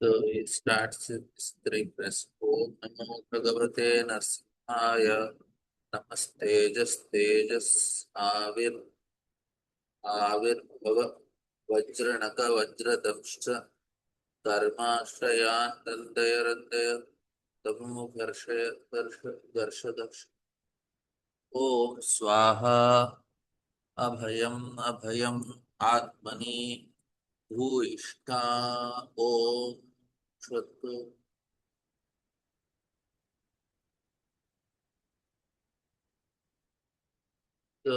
So it starts with this three press. Om Namo Bhagavate Narsimhaya. Namastejas Avirbhava Vajranaka Vajradamshta Dharmashayan Randaya Tamu Garshadaksha. Om Swaha Abhayam Atmani Bhuishta Om Shatu. So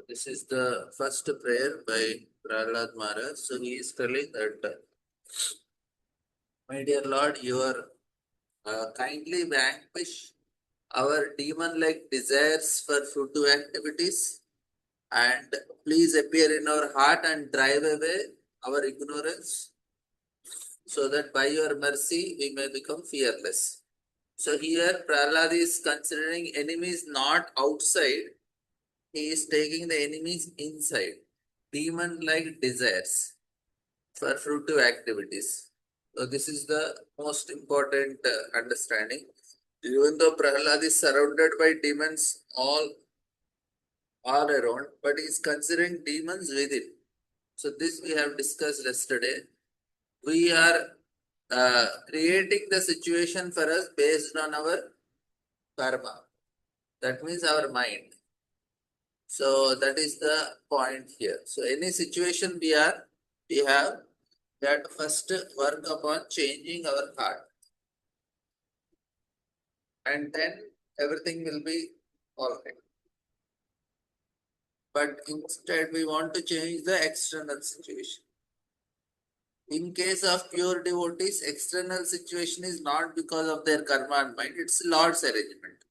this is the first prayer by Prahlad Maharaj. So he is telling that, my dear Lord, you are kindly vanquish our demon-like desires for fruitive activities, and please appear in our heart and drive away our ignorance, so that by your mercy we may become fearless. So here Prahlad is considering enemies not outside, he is taking the enemies inside, demon-like desires for fruitive activities. So this is the most important understanding. Even though Prahlad is surrounded by demons all around, but he is considering demons within. So this we have discussed yesterday. We are creating the situation for us based on our karma. That means our mind. So that is the point here. So any situation we have that first work upon changing our heart, and then everything will be all right. But instead we want to change the external situation. In case of pure devotees, external situation is not because of their karma and mind, it's Lord's arrangement.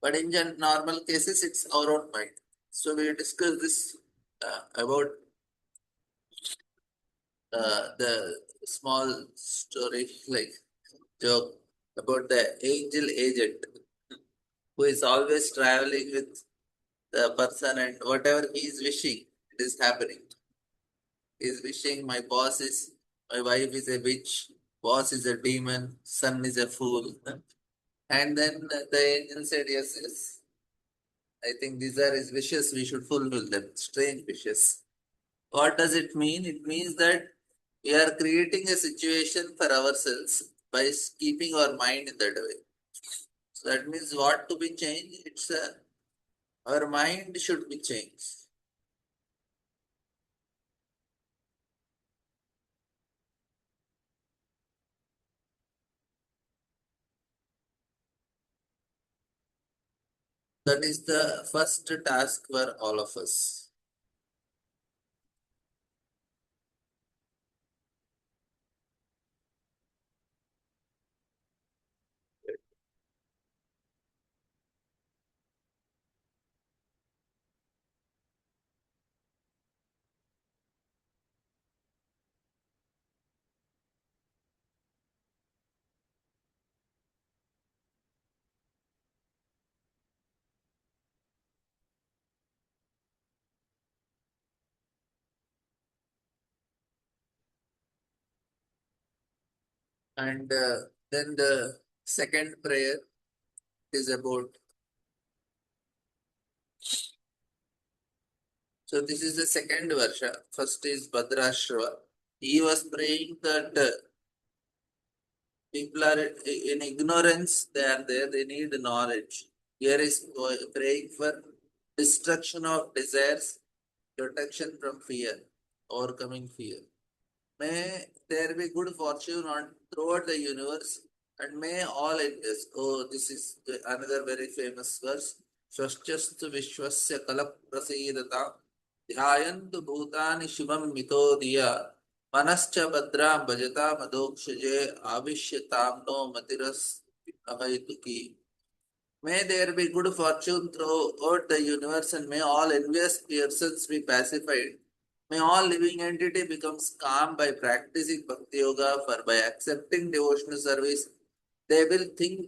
But in normal cases, it's our own mind. So we discuss this about the small story, like joke about the angel agent who is always traveling with the person, and whatever he is wishing, it is happening. He is wishing, my wife is a witch, boss is a demon, son is a fool. And then the angel said, yes, yes. I think these are his wishes, we should fulfill them. Strange wishes. What does it mean? It means that we are creating a situation for ourselves by keeping our mind in that way. So that means what to be changed? Our mind should be changed. That is the first task for all of us. And then the second prayer is about. So this is the second Varsha. First is Bhadrashra. He was praying that people are in ignorance, they are there, they need knowledge. Here is praying for destruction of desires, protection from fear, overcoming fear. May there be good fortune on throughout the universe, and may all endures. Oh, this is another very famous verse. Swaschastu Vishwasya Kalap Prasidata Dhyayantu Bhutani Shubham Mitodiya Manascha Bhadram Bhajata Madokshije Avishyatam no Matiras Abhayatuki. May there be good fortune throughout the universe, and may all envious persons be pacified. May all living entity becomes calm by practicing Bhakti Yoga, for by accepting devotional service, they will think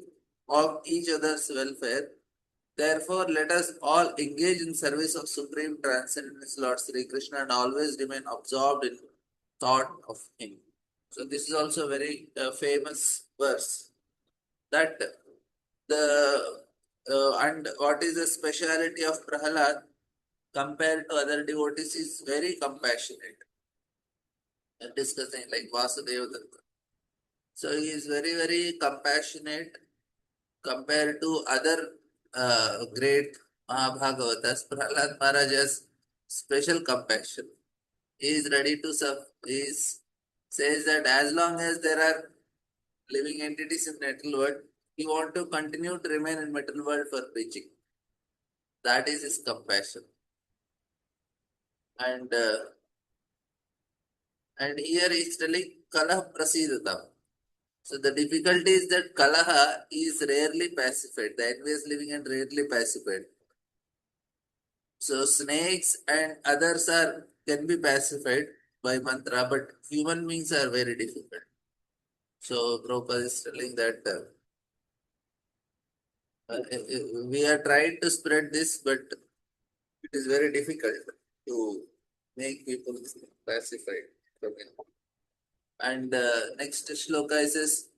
of each other's welfare. Therefore, let us all engage in service of Supreme Transcendence Lord Sri Krishna and always remain absorbed in thought of Him. So this is also a very famous verse that the and what is the speciality of Prahalad compared to other devotees is very compassionate. Discussing like Vasudeva Tattva. So he is very compassionate compared to other great Mahabhagavatas. Prahlad Maharaj has special compassion. He is ready to serve. Says that as long as there are living entities in metal world, he want to continue to remain in metal world for preaching. That is his compassion. And here he is telling Kalah Prasidatam. So the difficulty is that Kalaha is rarely pacified. The envious living and rarely pacified. So snakes and others are can be pacified by mantra, but human beings are very difficult. So Prabhupada is telling that we are trying to spread this, but it is very difficult to make people pacified. Okay. And next shloka is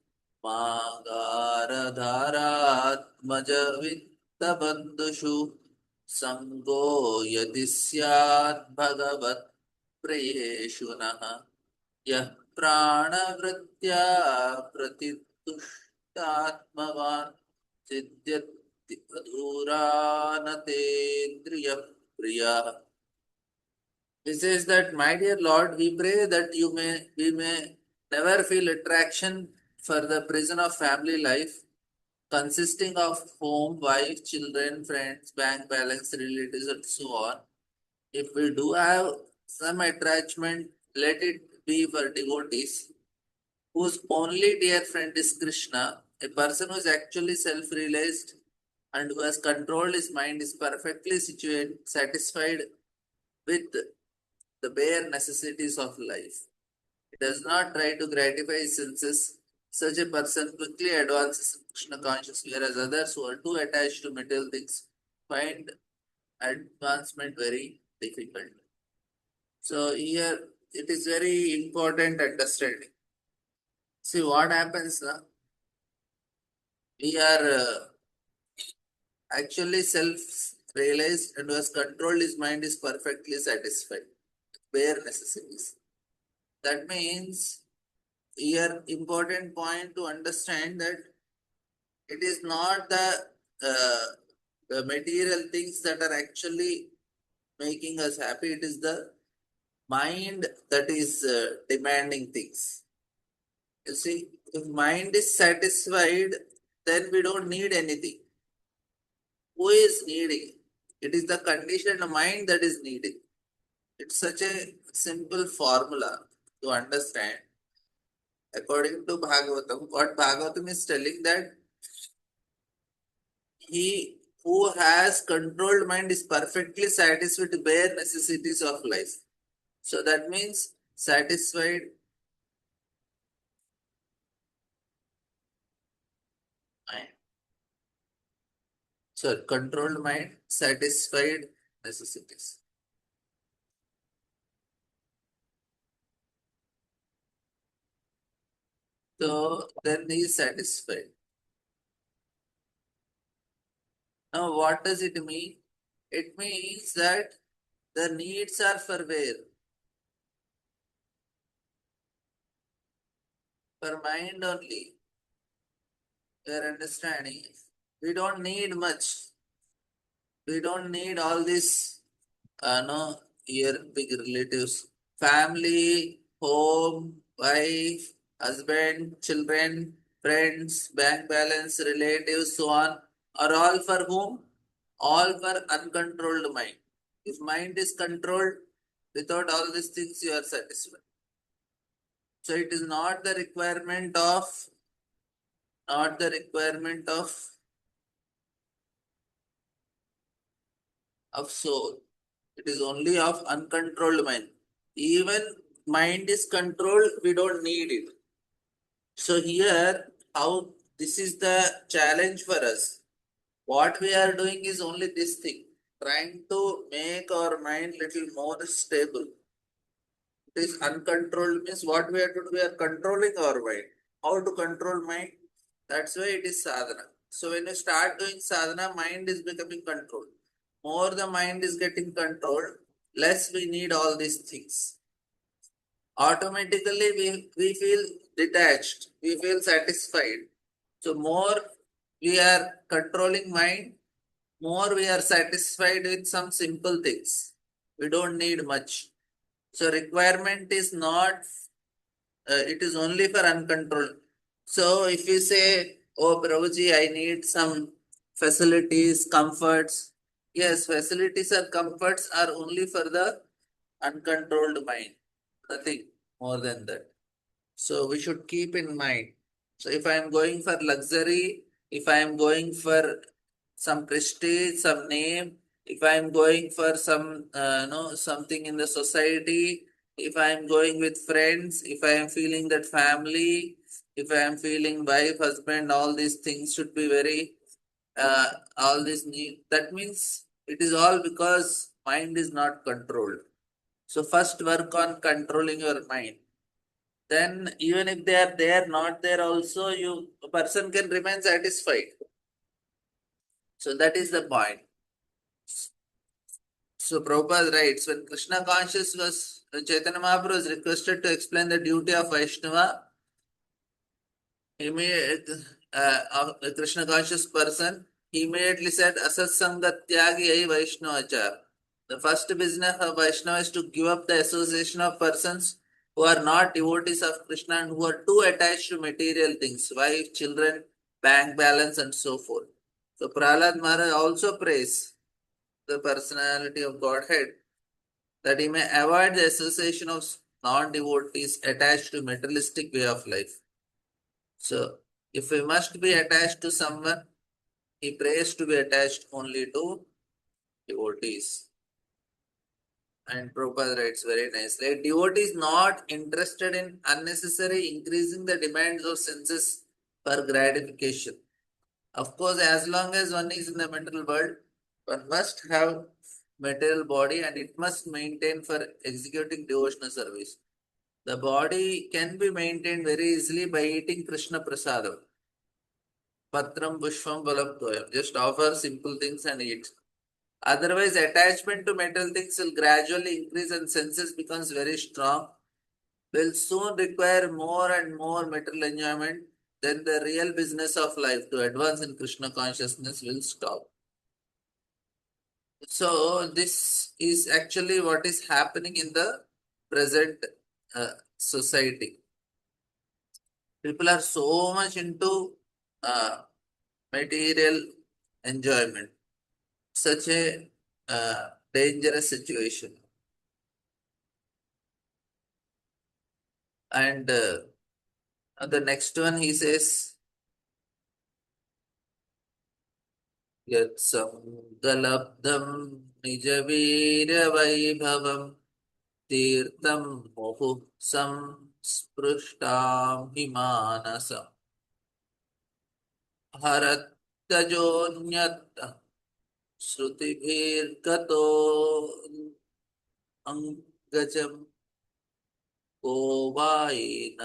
Magaradharatmaja Vittabandhushu Sango Yadisyat Bhagavat Prayeshunaha Yah Pranavritya Pratitushtatmavan Siddhyati Adhuranatendriya Priya. He says that, my dear Lord, we pray that we may never feel attraction for the prison of family life, consisting of home, wife, children, friends, bank balance, relatives, and so on. If we do have some attachment, let it be for devotees whose only dear friend is Krishna. A person who is actually self-realized and who has controlled his mind is perfectly situated, satisfied with the bare necessities of life. He does not try to gratify his senses. Such a person quickly advances in Krishna consciousness, whereas others who are too attached to material things find advancement very difficult. So here it is very important understanding. See what happens now. We are actually self-realized and who has controlled his mind is perfectly satisfied. Bare necessities. That means here important point to understand that it is not uh, the material things that are actually making us happy. It is the mind that is demanding things. You see, if mind is satisfied, then we don't need anything. Who is needing? It is the conditioned mind that is needing. It's such a simple formula to understand. According to Bhagavatam, what Bhagavatam is telling that he who has controlled mind is perfectly satisfied with bare necessities of life. So that means satisfied mind. So controlled mind, satisfied necessities. So then he is satisfied. Now what does it mean? It means that the needs are for where? For mind only. We are understanding. We don't need much. We don't need all this, no, here big relatives, family, home, wife, husband, children, friends, bank balance, relatives, so on, are all for whom? All for uncontrolled mind. If mind is controlled, without all these things, you are satisfied. So it is not the requirement of soul. It is only of uncontrolled mind. Even mind is controlled, we don't need it. So here, how this is the challenge for us. What we are doing is only this thing, trying to make our mind little more stable. It is uncontrolled means what we are to do, we are controlling our mind. How to control mind? That's why it is sadhana. So when you start doing sadhana, mind is becoming controlled. More the mind is getting controlled, less we need all these things. Automatically we feel detached, we feel satisfied. So more we are controlling mind, more we are satisfied with some simple things. We don't need much. So requirement is not, it is only for uncontrolled. So if you say, oh Prabhuji, I need some facilities, comforts. Yes, facilities or comforts are only for the uncontrolled mind. Nothing more than that. So we should keep in mind. So if I am going for luxury, if I am going for some prestige, some name, if I am going for some no something in the society, if I am going with friends, if I am feeling that family, if I am feeling wife, husband, all these things should be very all this need. That means it is all because mind is not controlled. So first work on controlling your mind. Then even if they are there, not there also, you a person can remain satisfied. So that is the point. So Prabhupada writes, when Krishna conscious was, when Chaitanya Mahaprabhu was requested to explain the duty of Vaishnava, he made, a Krishna conscious person, he immediately said, Asat Sangat Tyagi Ai Vaishnavacha. The first business of Vaishnava is to give up the association of persons who are not devotees of Krishna and who are too attached to material things, wife, children, bank balance, and so forth. So Prahlad Maharaj also prays the personality of Godhead that he may avoid the association of non-devotees attached to materialistic way of life. So, if we must be attached to someone, he prays to be attached only to devotees. And Prabhupada writes very nicely, devotee is not interested in unnecessary increasing the demands of senses for gratification. Of course, as long as one is in the material world, one must have material body and it must maintain for executing devotional service. The body can be maintained very easily by eating Krishna Prasadam. Patram Pushpam Balam Toyam. Just offer simple things and eat. Otherwise, attachment to material things will gradually increase and senses becomes very strong. Will soon require more and more material enjoyment. Then the real business of life to advance in Krishna consciousness will stop. So this is actually what is happening in the present society. People are so much into uh, material enjoyment. Such a dangerous situation. And the next one he says, Yat samgalabdam nijaveera vaibhavam tirtam mohu samsprushtam himanasam harattajonyat श्रुतिभिर्गतो अङ्गजम् को Wayne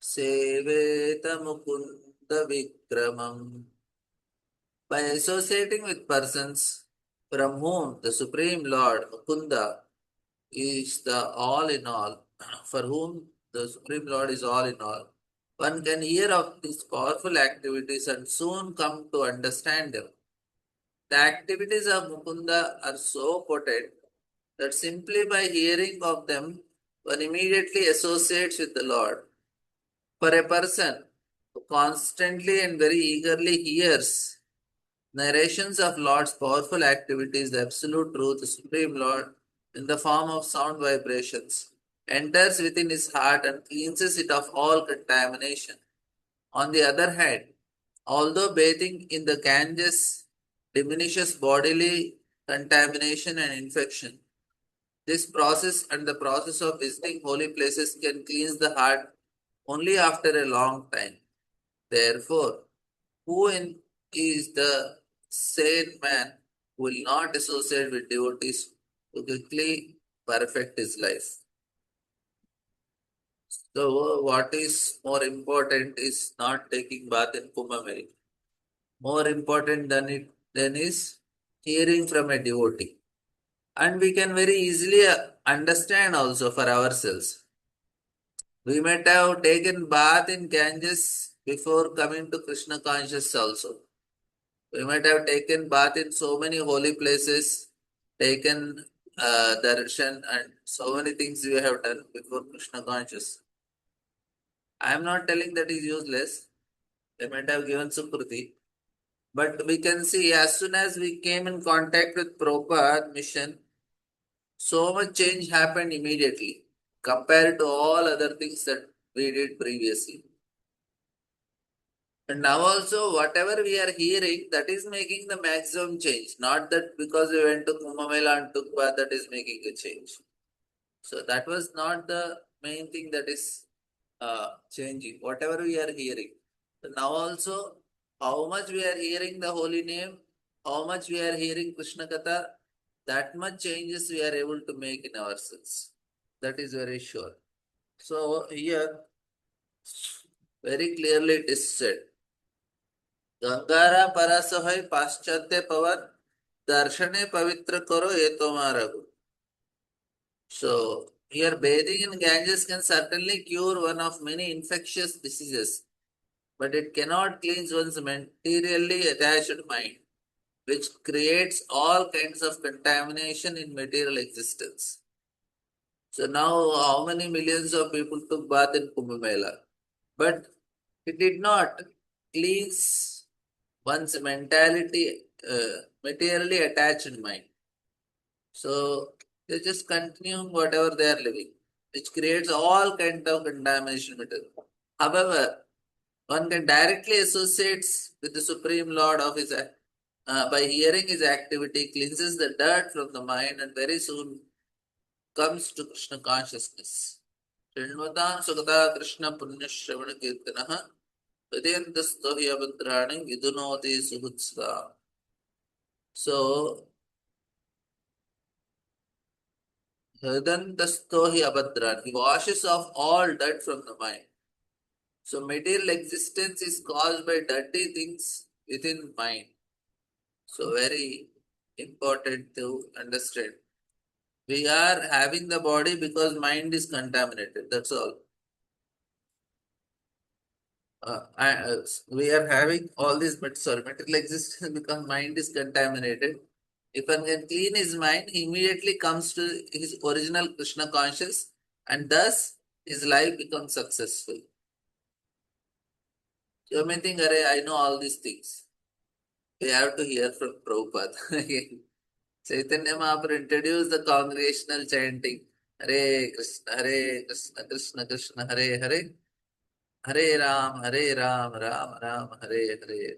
सेवेत Mukund विक्रमम्. By associating with persons from whom the Supreme Lord Mukunda is the all in all, for whom the Supreme Lord is all in all, one can hear of these powerful activities and soon come to understand them. The activities of Mukunda are so potent that simply by hearing of them, one immediately associates with the Lord. For a person who constantly and very eagerly hears narrations of Lord's powerful activities, the absolute truth, the Supreme Lord, in the form of sound vibrations, enters within his heart and cleanses it of all contamination. On the other hand, although bathing in the Ganges diminishes bodily contamination and infection, this process and the process of visiting holy places can cleanse the heart only after a long time. Therefore, is the sane man who will not associate with devotees to quickly perfect his life? So what is more important is not taking bath in Kumbh Mela. More important than it then is hearing from a devotee. And we can very easily understand also for ourselves. We might have taken bath in Ganges before coming to Krishna conscious also. We might have taken bath in so many holy places, taken darshan and so many things we have done before Krishna conscious. I am not telling that is useless. They might have given Sukriti. But we can see as soon as we came in contact with Prabhupada mission, so much change happened immediately compared to all other things that we did previously. And now also, whatever we are hearing, that is making the maximum change. Not that because we went to Kumbh Mela and took bath, that is making a change. So that was not the main thing that is changing. Whatever we are hearing. So now also, how much we are hearing the holy name, how much we are hearing Krishna Katha, that much changes we are able to make in ourselves. That is very sure. So here, very clearly it is said. गंगारा परस है पाश्चात्य पवन दर्शने पवित्र करो ये तुम्हारा गुण. So here bathing in Ganges can certainly cure one of many infectious diseases, but it cannot cleanse one's materially attached mind, which creates all kinds of contamination in material existence. So now how many millions of people took bath in Kumbh Mela? But it did not cleanse one's mentality, materially attached mind. So they just continue whatever they are living, which creates all kind of contamination material. However, one can directly associate with the Supreme Lord of his by hearing his activity, cleanses the dirt from the mind, and very soon comes to Krishna consciousness. Srinvatan Sugata Krishna Punya Shravana Kirtanaha Vidyantasto Abhadrani Vidunoti Suhutsva. So, Hridantasto Abhadrani, he washes off all dirt from the mind. So, material existence is caused by dirty things within mind. So, very important to understand. We are having the body because mind is contaminated. That's all. We are having all these material existence because mind is contaminated. If one can clean his mind, he immediately comes to his original Krishna conscious and thus his life becomes successful. So you may think, Arey, I know all these things. We have to hear from Prabhupada. Chaitanya Mahaprabhu introduced the congregational chanting. Hare Krishna, Krishna Krishna, Hare Hare. Hare Ram, Ram Ram, Hare Hare.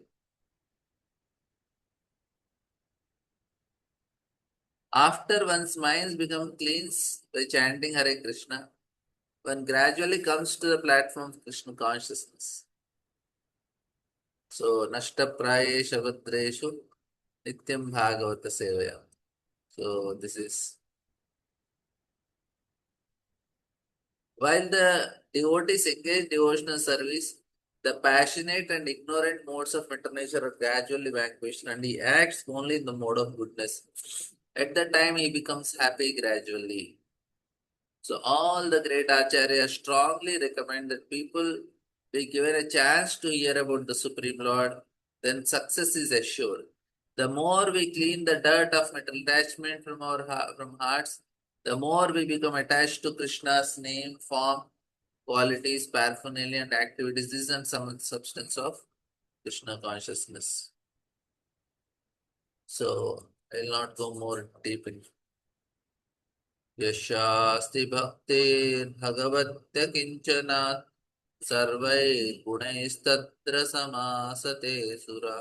After one's minds become cleansed by chanting Hare Krishna, one gradually comes to the platform of Krishna consciousness. So, Nashta Prayesha Vadreshu Nityam Bhagavata Sevaya. So, this is. While the devotees engage devotional service, the passionate and ignorant modes of mental nature are gradually vanquished and he acts only in the mode of goodness. At that time, he becomes happy gradually. So all the great acharyas strongly recommend that people be given a chance to hear about the Supreme Lord, then success is assured. The more we clean the dirt of mental attachment from our from hearts, the more we become attached to Krishna's name, form, qualities, paraphernalia, and activities. This is some substance of Krishna consciousness. So I will not go more deep in. यशास्ति भक्तिर्भगवत्य किञ्चन सर्वैर्गुणैस्तत्र समासते सुरा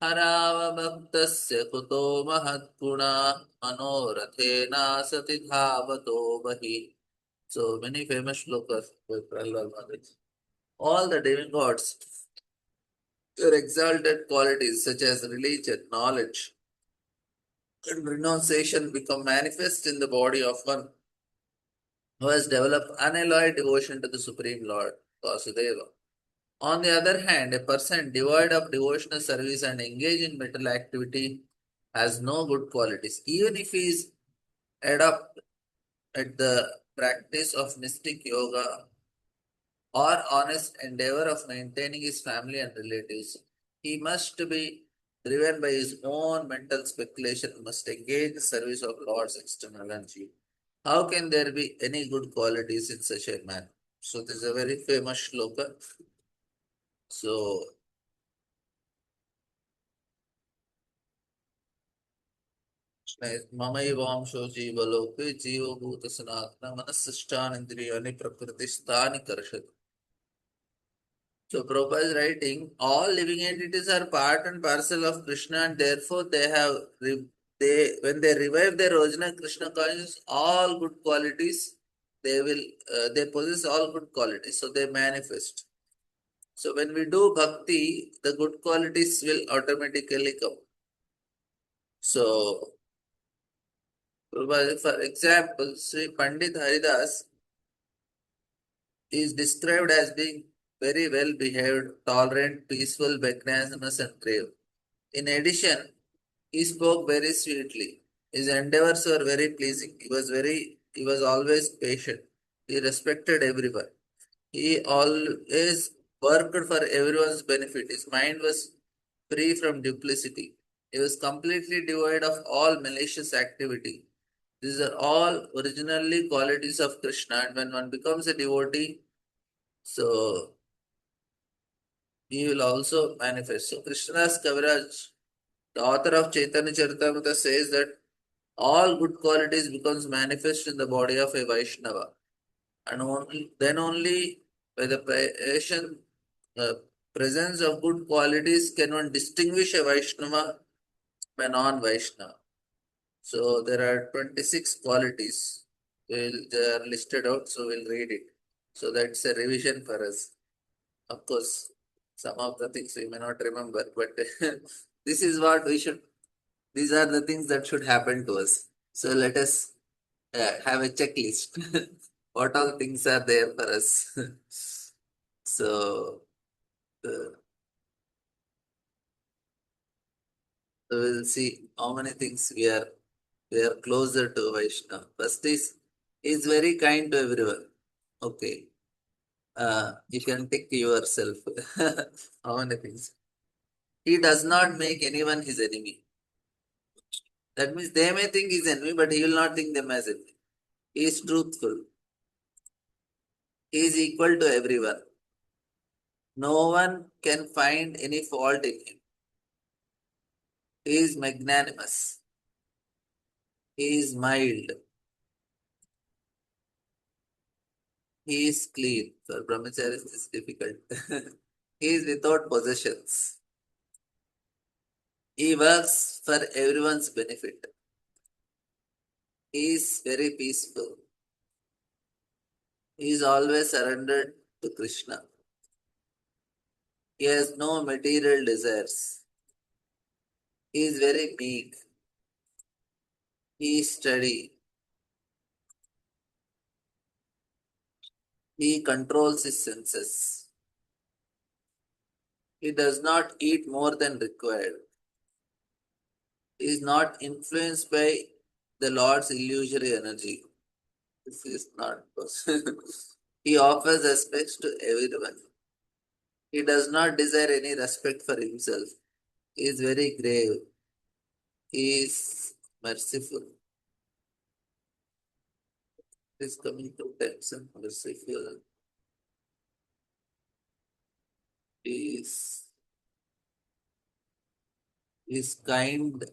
हरावभक्तस्य कुतो महत्गुणा मनोरथेनासति धावतो बहिः. So many famous shlokas by Prahlad Maharaj. All the demigods, their exalted qualities such as religion, knowledge, and renunciation become manifest in the body of one who has developed unalloyed devotion to the Supreme Lord, Vasudeva. On the other hand, a person devoid of devotional service and engaged in mental activity has no good qualities. Even if he is adept at the practice of mystic yoga or honest endeavor of maintaining his family and relatives, he must be driven by his own mental speculation, must engage in service of Lord's external energy. How can there be any good qualities in such a man? So this is a very famous shloka. So ममैवांशो जीवलोके जीवभूत Sanatan मनस्सिष्टानिन्द्रियाणि प्रकृतिस्थानि कर्षति. So Prabhupada is writing, all living entities are part and parcel of Krishna, and therefore they have they when they revive their original Krishna consciousness, all good qualities they possess all good qualities, so they manifest. So when we do bhakti, the good qualities will automatically come. So for example, Sri Pandit Haridas is described as being very well behaved, tolerant, peaceful, magnanimous, and brave. In addition, he spoke very sweetly. His endeavors were very pleasing. He was always patient. He respected everyone. He always worked for everyone's benefit. His mind was free from duplicity. He was completely devoid of all malicious activity. These are all originally qualities of Krishna, and when one becomes a devotee, so he will also manifest. So Krishnadas Kaviraj, the author of Chaitanya Charitamrita, says that all good qualities becomes manifest in the body of a Vaishnava, and only by the uh, presence of good qualities can one distinguish a Vaishnava from a non-Vaishnava. So there are 26 qualities. They are listed out, so we'll read it. So that's a revision for us. Of course, some of the things we may not remember, but this is what we should, these are the things that should happen to us. So let us have a checklist. What all things are there for us? So, uh, so we'll see how many things we are closer to Vaishnava. First is very kind to everyone. Okay. You can take yourself. How many things? He does not make anyone his enemy. That means they may think he's enemy, but he will not think them as enemy. He is truthful. He is equal to everyone. No one can find any fault in him. He is magnanimous. He is mild. He is clean. For brahmacharis, this is difficult. He is without possessions. He works for everyone's benefit. He is very peaceful. He is always surrendered to Krishna. He has no material desires. He is very meek. He is steady. He controls his senses. He does not eat more than required. He is not influenced by the Lord's illusory energy. This is not possible. He offers respect to everyone. He does not desire any respect for himself. He is very grave. He is merciful. He is coming to tense and merciful. He is kind,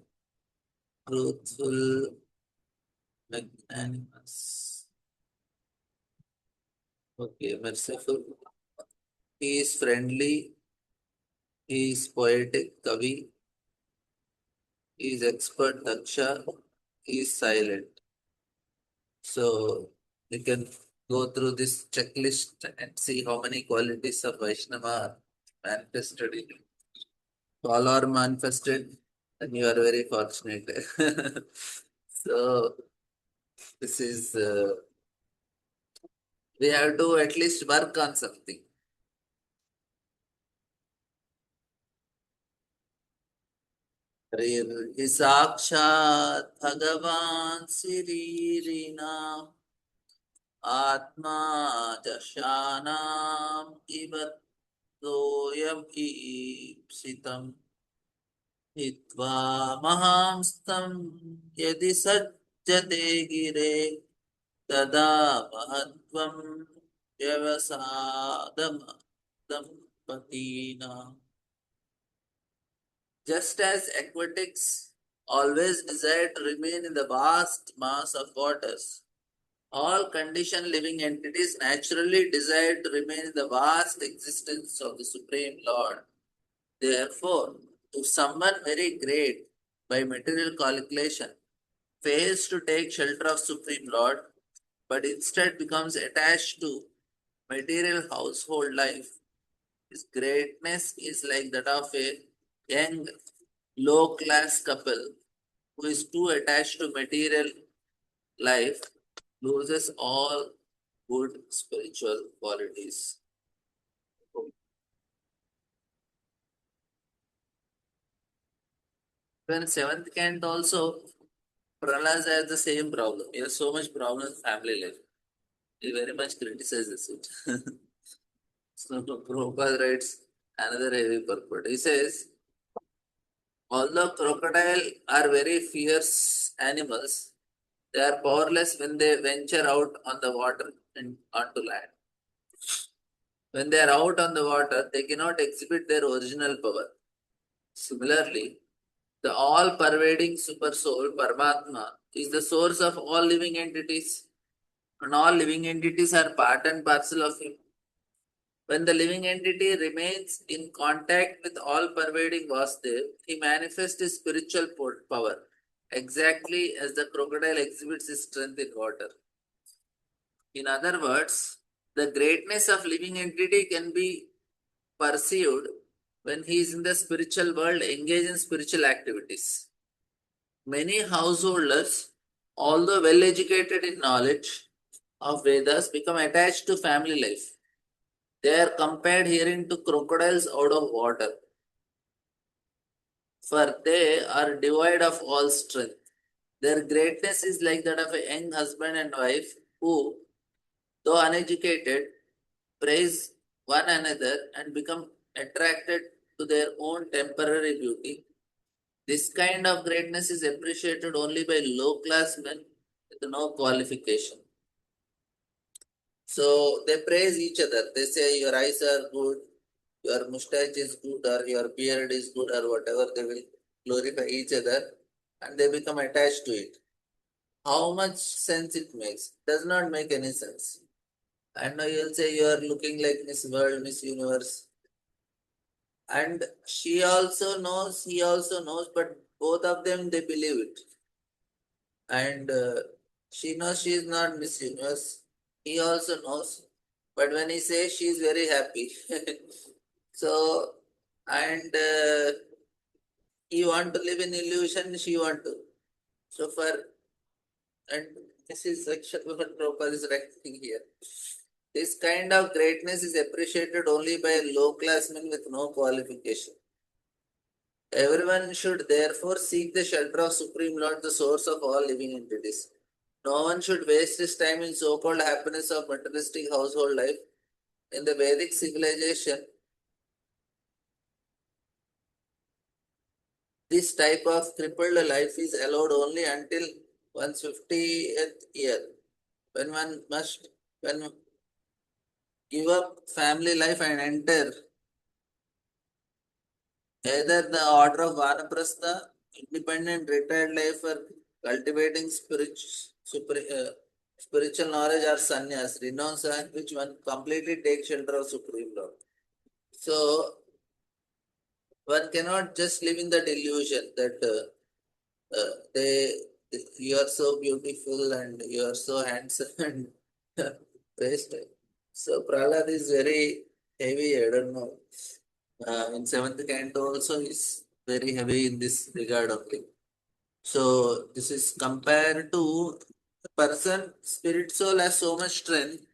truthful, magnanimous. Okay, merciful. He is friendly. He is poetic, Kavi. He is expert, Daksha. He is silent. So we can go through this checklist and see how many qualities of Vaishnava are manifested in you. If all are manifested, then you are very fortunate. So this is We have to at least work on something. Rirhi Sakshat Bhagavan Siririna Atma Jashanam Ivattoyam Ipsitam Hitva Mahamstam Yadi Sajjate Gire Tada Mahatvam Vyavasadam Dampatina. Just as aquatics always desire to remain in the vast mass of waters, all conditioned living entities naturally desire to remain in the vast existence of the Supreme Lord. Therefore, if someone very great by material calculation fails to take shelter of Supreme Lord, but instead becomes attached to material household life, his greatness is like that of a young low class couple who is too attached to material life loses all good spiritual qualities. Then seventh can't also Prahlad has the same problem. He has so much problem with family life. He very much criticizes it. So Prabhupada writes another heavy purport. He says, although crocodile are very fierce animals, they are powerless when they venture out on the water and onto land. When they are out on the water, they cannot exhibit their original power. Similarly, the all pervading super soul, Paramatma, is the source of all living entities, and all living entities are part and parcel of him. When the living entity remains in contact with all pervading Vasudev, he manifests his spiritual power, exactly as the crocodile exhibits his strength in water. In other words, the greatness of living entity can be perceived when he is in the spiritual world, engaged in spiritual activities. Many householders, although well educated in knowledge of Vedas, become attached to family life. They are compared herein to crocodiles out of water, for they are devoid of all strength. Their greatness is like that of a young husband and wife who, though uneducated, praise one another and become attracted to their own temporary beauty. This kind of greatness is appreciated only by low class men with no qualification. So they praise each other. They say your eyes are good, your mustache is good, or your beard is good, or whatever. They will glorify each other and they become attached to it. How much sense it makes? Does not make any sense. And now you'll say you are looking like Miss World, Miss Universe. And she also knows, he also knows, but both of them they believe it. And she knows she is not Miss Universe. He also knows, but when he says she is very happy. So, and he want to live in illusion, she want to. So for and this is section what Prabhupada is writing here. This kind of greatness is appreciated only by low class men with no qualification. Everyone should therefore seek the shelter of Supreme Lord, the source of all living entities. No one should waste his time in so-called happiness of materialistic household life. In the Vedic civilization, this type of crippled life is allowed only until one's 50th year, when one must when give up family life and enter either the order of Vanaprastha, independent retired life for cultivating spiritual knowledge, or sannyas, renounce and which one completely takes shelter of Supreme Lord. So one cannot just live in that illusion that they you are so beautiful and you are so handsome and praised. So Prahlad is very heavy. I don't know. In seventh canto also is very heavy in this regard only. So this is compared to the person spirit soul has so much strength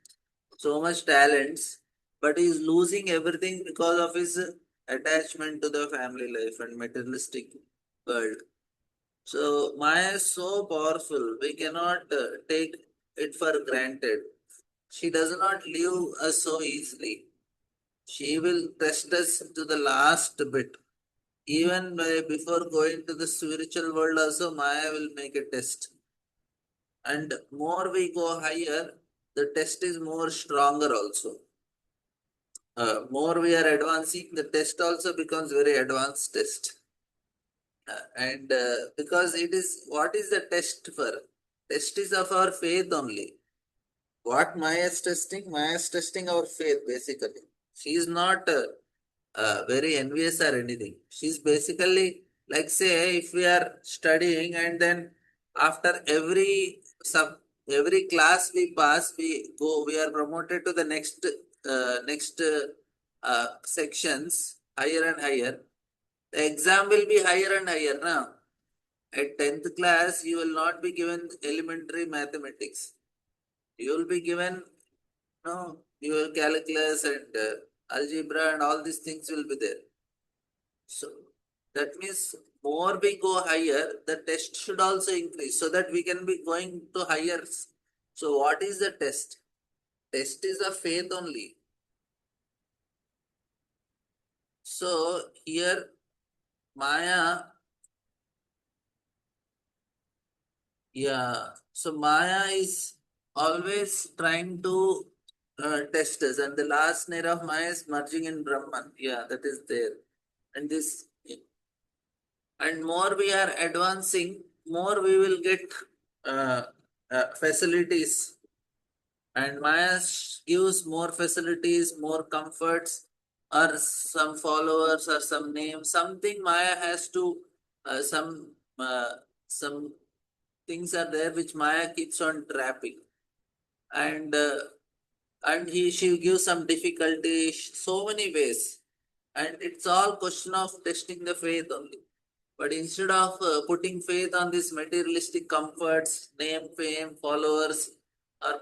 so much talents, but he is losing everything because of his attachment to the family life and materialistic world. So Maya is so powerful, we cannot take it for granted. She does not leave us so easily. She will test us to the last bit. Even before going to the spiritual world, also Maya will make a test. And more we go higher, the test is more stronger also. More we are advancing, the test also becomes very advanced test. And because it is, what is the test for? Test is of our faith only. What Maya is testing? Maya is testing our faith basically. She is not very envious or anything. She's basically like, say, if we are studying and then after every class we pass, we are promoted to the next sections higher and higher. The exam will be higher and higher now. At 10th class, you will not be given elementary mathematics. You will be given, no, your calculus and algebra and all these things will be there. So that means more we go higher, the test should also increase so that we can be going to higher. So what is the test? Test is a faith only. So here Maya, yeah. So Maya is always trying to test us, and the last layer of Maya is merging in Brahman. Yeah, that is there. And this, and more we are advancing, more we will get uh, facilities, and Maya gives more facilities, more comforts, or some followers or some name, something Maya has to some things are there which Maya keeps on trapping, and she gives some difficulty, so many ways, and it's all question of testing the faith only. But instead of putting faith on these materialistic comforts, name, fame, followers, or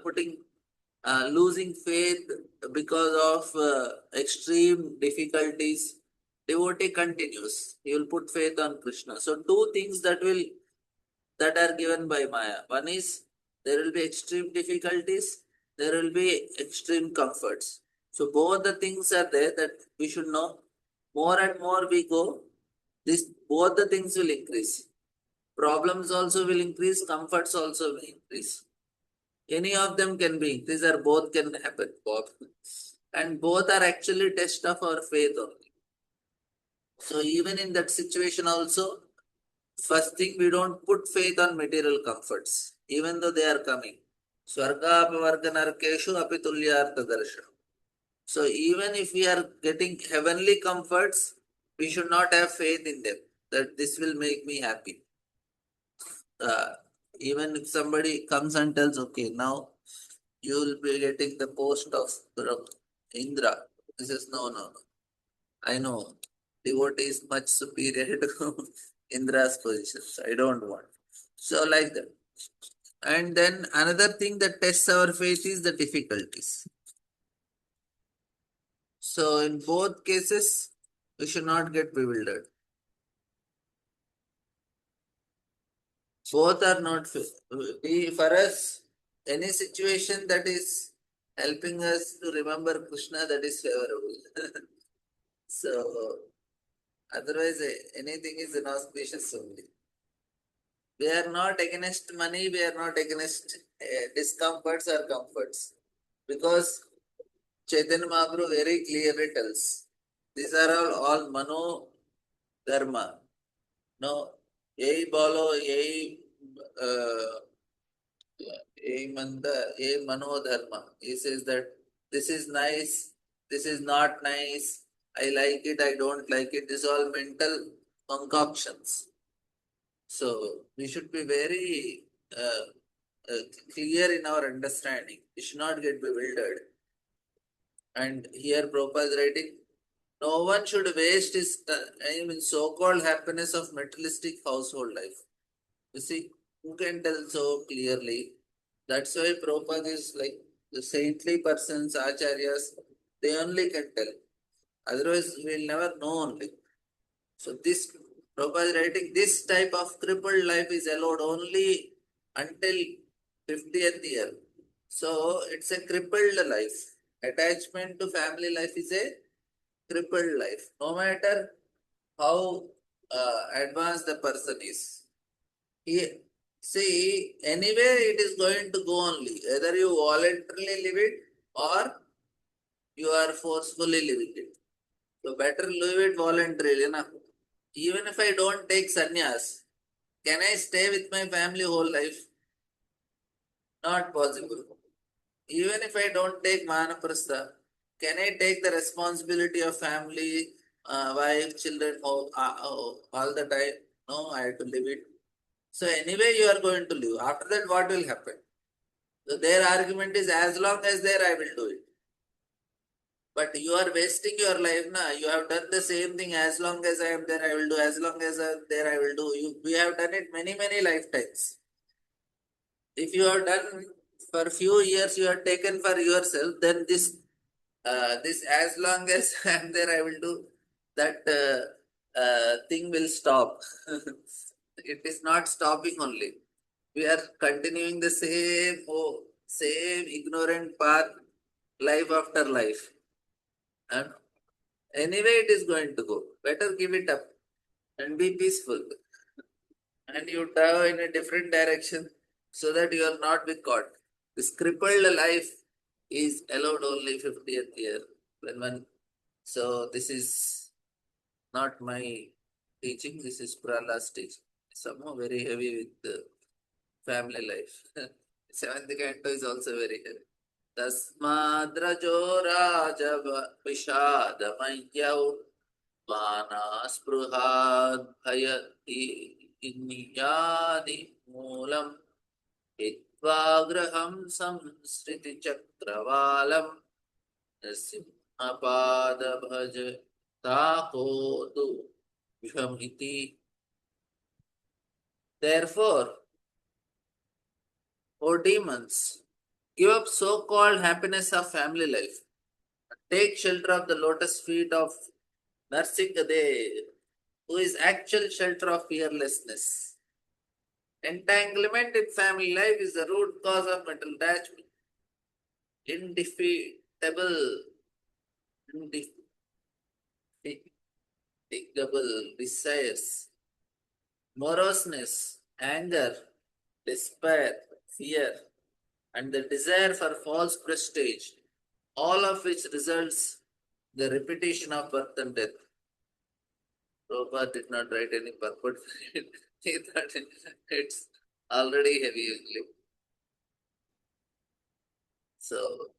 losing faith because of extreme difficulties, devotee continues. He will put faith on Krishna. So two things that are given by Maya. One is there will be extreme difficulties, there will be extreme comforts. So both the things are there that we should know. More and more we go, this both the things will increase. Problems also will increase, comforts also will increase. Any of them can be increased or both can happen. Both. And both are actually test of our faith only. So even in that situation also, first thing, we don't put faith on material comforts, even though they are coming. Swarga apavarga narkeshu apitulyartha darshanam. So even if we are getting heavenly comforts, we should not have faith in them that this will make me happy. Uh, Even if somebody comes and tells, okay, now you will be getting the post of Indra. He says, no, no, no. I know devotee is much superior to Indra's positions. I don't want. So like that. And then another thing that tests our faith is the difficulties. So in both cases, we should not get bewildered. Both are not for us. Any situation that is helping us to remember Krishna, that is favorable. So otherwise, anything is inauspicious only. We are not against money. We are not against discomforts or comforts, because Chaitanya Mahaprabhu very clearly tells these are all mano dharma. No, यही बोलो यही यही मंद यही मनोधर्म. He says that this is nice, this is not nice. I like it, I don't like it. This is all mental concoctions. So we should be very clear in our understanding. We should not get bewildered. And here Prabhupada is writing, no one should waste his so-called happiness of materialistic household life. You see, who can tell so clearly? That's why Prabhupada is like The saintly persons, acharyas, they only can tell. Otherwise, we will never know only. So this Prabhupada is writing, this type of crippled life is allowed only until 50th year. So it's a crippled life. Attachment to family life is a crippled life. No matter how advanced the person is. He, see, anyway it is going to go only. Either you voluntarily live it or you are forcefully living it. So better live it voluntarily. Na? Even if I don't take sannyas, can I stay with my family whole life? Not possible. Even if I don't take Manaprastha, can I take the responsibility of family, wife, children all the time? No, I have to live it. So anyway, you are going to live. After that, what will happen? So their argument is as long as there, I will do it. But you are wasting your life, na? You have done the same thing. As long as I am there, I will do. As long as I am there, I will do. We have done it many, many lifetimes. If you have done for few years, you have taken for yourself, then this as long as I am there, I will do. That thing will stop. It is not stopping only. We are continuing the same ignorant path, life after life. And anyway, it is going to go. Better give it up and be peaceful. And you dive in a different direction so that you are not be caught. This crippled life is allowed only 50th year. So this is not my teaching, this is Prahlad's teaching. Somehow very heavy with the family life. Seventh canto is also very heavy. तस्माद्रजो राजव विषादमय्यौ मानास्पृहाद्भयनियादिमूलम् हित्वा गृहं संसृतिचक्रवालम् नृसिंहपादभज ताकोतु विषमिति. Therefore, O demons, give up so-called happiness of family life. Take shelter of the lotus feet of Narsingadev, who is actual shelter of fearlessness. Entanglement in family life is the root cause of mental attachment. Indefatigable desires, moroseness, anger, despair, fear, and the desire for false prestige, all of which results the repetition of birth and death. Prabhupada did not write any purport for it. He thought it's already heavy only. So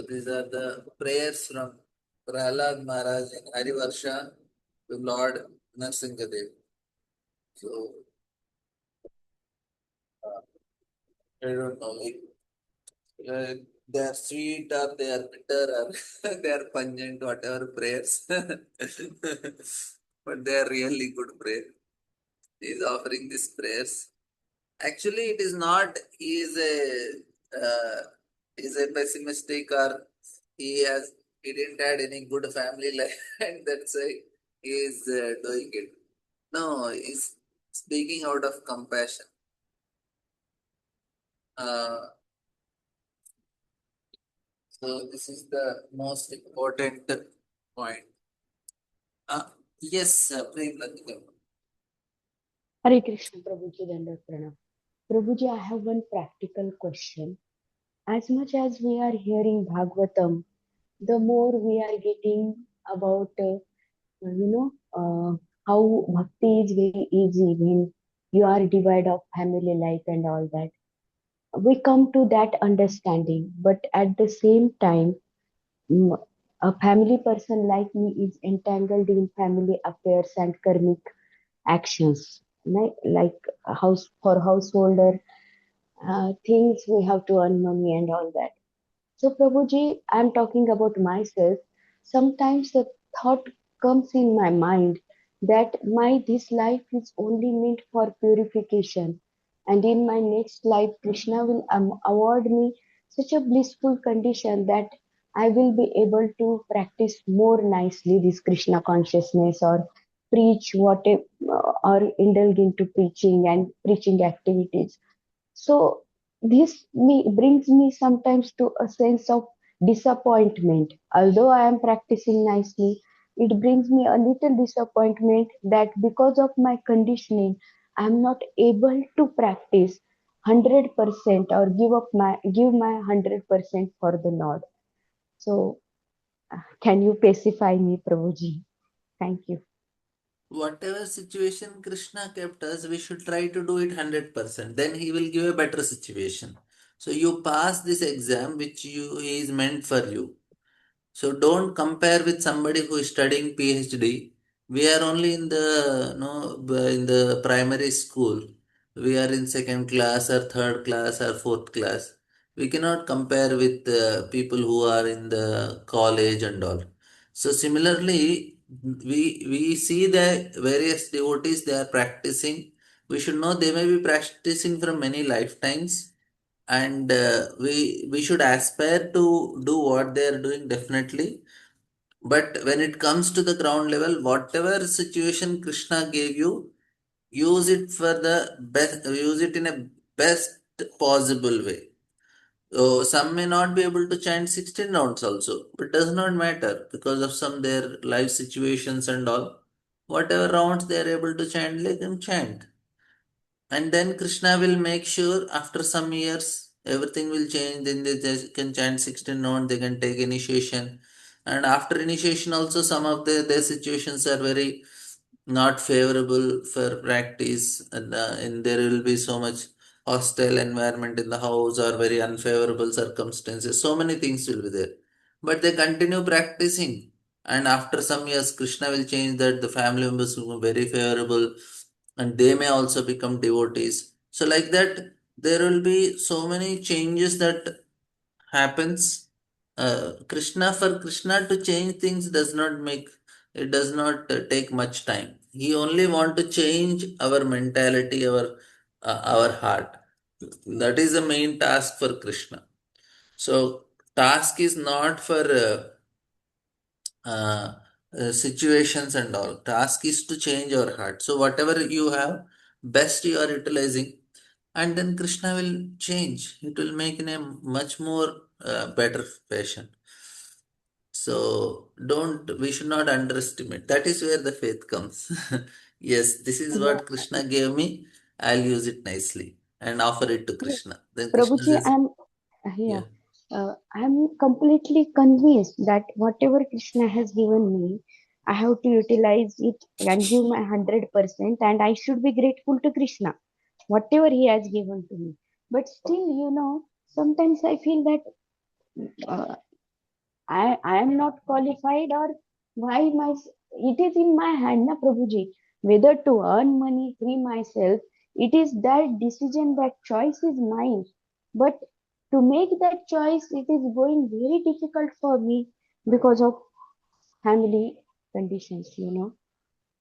these are the prayers from Prahlad Maharaj in Harivarsha to Lord Narsingadev. So I don't know if they are sweet or they are bitter or they are pungent, whatever prayers. But they are really good prayers. He is offering these prayers. Actually, it is not he is a pessimistic or he didn't had any good family life and that's why he is doing it. No, he's speaking out of compassion. So this is the most important point. Uh, yes, Prem Latika. Hare Krishna, Prabhuji, Dandar Pranam. Prabhuji, I have one practical question. As much as we are hearing Bhagavatam, the more we are getting about, how bhakti is very easy when you are divided of family life and all that. We come to that understanding, but at the same time, mm, a family person like me is entangled in family affairs and karmic actions, right? Like householder things we have to earn money and all that. So Prabhuji, I'm talking about myself. Sometimes the thought comes in my mind that my this life is only meant for purification, and in my next life Krishna will award me such a blissful condition that I will be able to practice more nicely this Krishna consciousness, or preach whatever, or indulge into preaching and preaching activities. So brings me sometimes to a sense of disappointment. Although I am practicing nicely, it brings me a little disappointment that because of my conditioning, I am not able to practice 100% or give my 100% for the Lord. So can you pacify me, Prabhuji? Thank you. Whatever situation Krishna kept us, we should try to do it 100%. Then he will give a better situation. So you pass this exam which you he is meant for you. So don't compare with somebody who is studying PhD. We are only in the in the primary school. We are in second class or third class or fourth class. We cannot compare with people who are in the college and all. So similarly, we see the various devotees they are practicing. We should know they may be practicing from many lifetimes, and we should aspire to do what they are doing definitely. But when it comes to the ground level, whatever situation Krishna gave you, use it for the best, use it in a best possible way. So some may not be able to chant 16 rounds also, but does not matter because of some their life situations and all. Whatever rounds they are able to chant, let them chant. And then Krishna will make sure after some years everything will change. Then they just can chant 16 rounds, they can take initiation. And after initiation, also some of their situations are very not favorable for practice, and there will be so much hostile environment in the house or very unfavorable circumstances. So many things will be there. But they continue practicing. And after some years, Krishna will change that the family members will be very favorable and they may also become devotees. So like that, there will be so many changes that happens. Krishna for Krishna to change things does not make it does not take much time. He only want to change our mentality, our heart. That is the main task for Krishna. So task is not for uh, situations and all. Task is to change our heart. So whatever you have, best you are utilizing, and then Krishna will change. It will make in a much more better fashion. So don't we should not underestimate. That is where the faith comes. Yes, this is Yeah, what Krishna gave me. I'll use it nicely and offer it to Krishna. Then Krishna Prabhuji, says, yeah, yeah. I'm completely convinced that whatever Krishna has given me, I have to utilize it and give my 100%, and I should be grateful to Krishna, whatever He has given to me. But still, sometimes I feel that uh, I am not qualified, or why my it is in my hand, na Prabhuji, whether to earn money, free myself. It is that decision, that choice is mine. But to make that choice, it is going very difficult for me because of family conditions.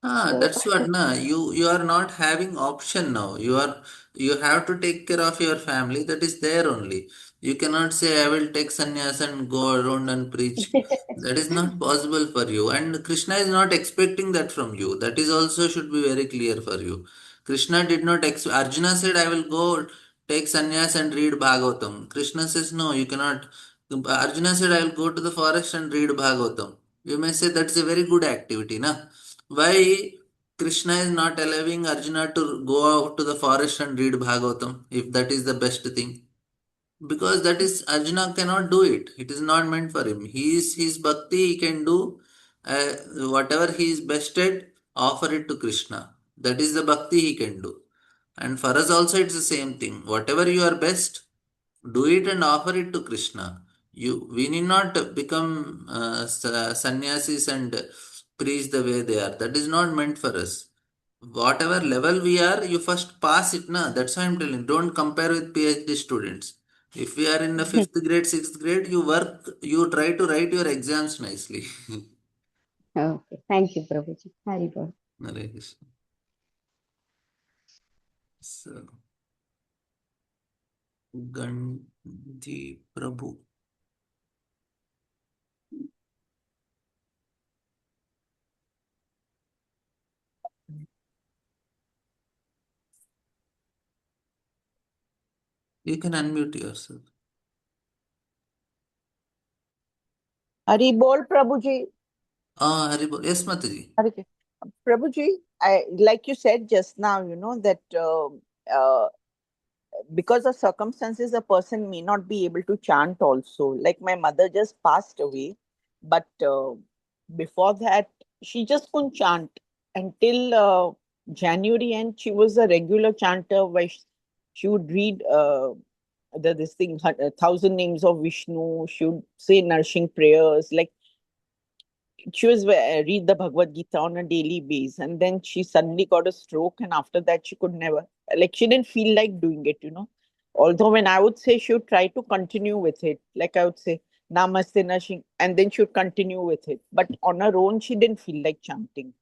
Ah, So that's what na. You are not having option now. You have to take care of your family. That is there only. You cannot say I will take sannyas and go around and preach. That is not possible for you. And Krishna is not expecting that from you. That is also should be very clear for you. Krishna did not Arjuna said I will go take sannyas and read Bhagavatam. Krishna says no, you cannot. Arjuna said I will go to the forest and read Bhagavatam. You may say that's a very good activity, na? Why Krishna is not allowing Arjuna to go out to the forest and read Bhagavatam if that is the best thing? Because that is Arjuna cannot do it. It is not meant for him. He is his bhakti, he can do uh, whatever he is best at, offer it to Krishna. That is the bhakti he can do. And for us also it's the same thing. Whatever you are best, do it and offer it to Krishna. We need not become sannyasis and preach the way they are. That is not meant for us. Whatever level we are, you first pass it, na. That's why I'm telling. Don't compare with PhD students. If we are in the fifth grade, sixth grade, you try to write your exams nicely. okay, thank you, Prabhuji. Hari Bol. Hare Krishna. So, Gandhi Prabhu. You can unmute yourself. Hari Bol Prabhuji. Ah, Haribol. Yes, Mataji. Hari Ki- Prabhuji, like you said just now, that uh, because of circumstances, a person may not be able to chant also. Like my mother just passed away, but before that, she just couldn't chant until January, and she was a regular chanter where she would read this thing, 1,000 names of Vishnu. She would say nourishing prayers. Like she was read the Bhagavad Gita on a daily basis, and then she suddenly got a stroke, and after that she could never, like she didn't feel like doing it. Although when I would say she would try to continue with it, like I would say Namaste Nashing, and then she would continue with it, but on her own she didn't feel like chanting,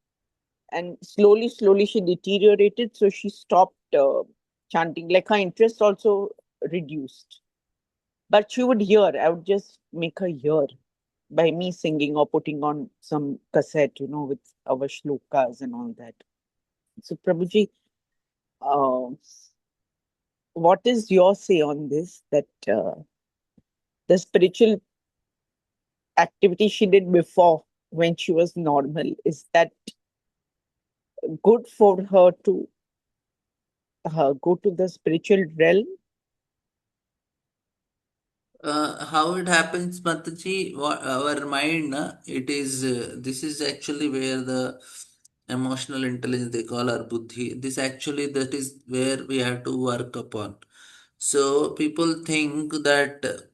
and slowly, slowly she deteriorated, so she stopped chanting. Like her interest also reduced, but she would hear. I would just make her hear by me singing or putting on some cassette, with our shlokas and all that. So, Prabhuji, uh, what is your say on this? That the spiritual activity she did before when she was normal, is that good for her to go to the spiritual realm? How it happens, Mataji? Our mind, it is this is actually where the emotional intelligence they call our buddhi. This actually that is where we have to work upon. So people think that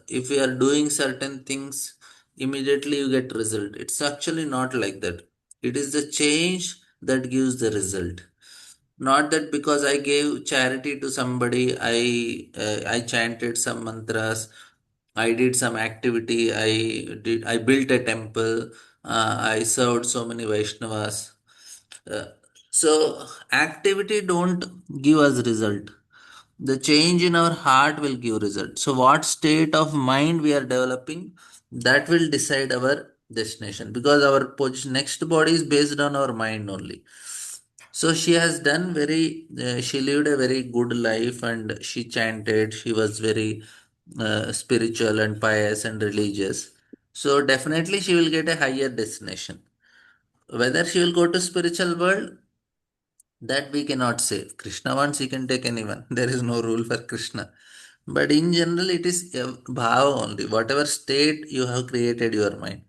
if we are doing certain things, immediately you get result. It's actually not like that. It is the change that gives the result. Not that because I gave charity to somebody, I chanted some mantras, I did some activity, I built a temple, I served so many Vaishnavas. uh, so activity don't give us result. The change in our heart will give result. So what state of mind we are developing, that will decide our destination, because our position, next body is based on our mind only. So she has done very, she lived a very good life and she chanted, she was very spiritual and pious and religious. So definitely she will get a higher destination. Whether she will go to spiritual world, that we cannot say. Krishna wants, he can take anyone. There is no rule for Krishna. But in general, it is bhava only. Whatever state you have created your mind.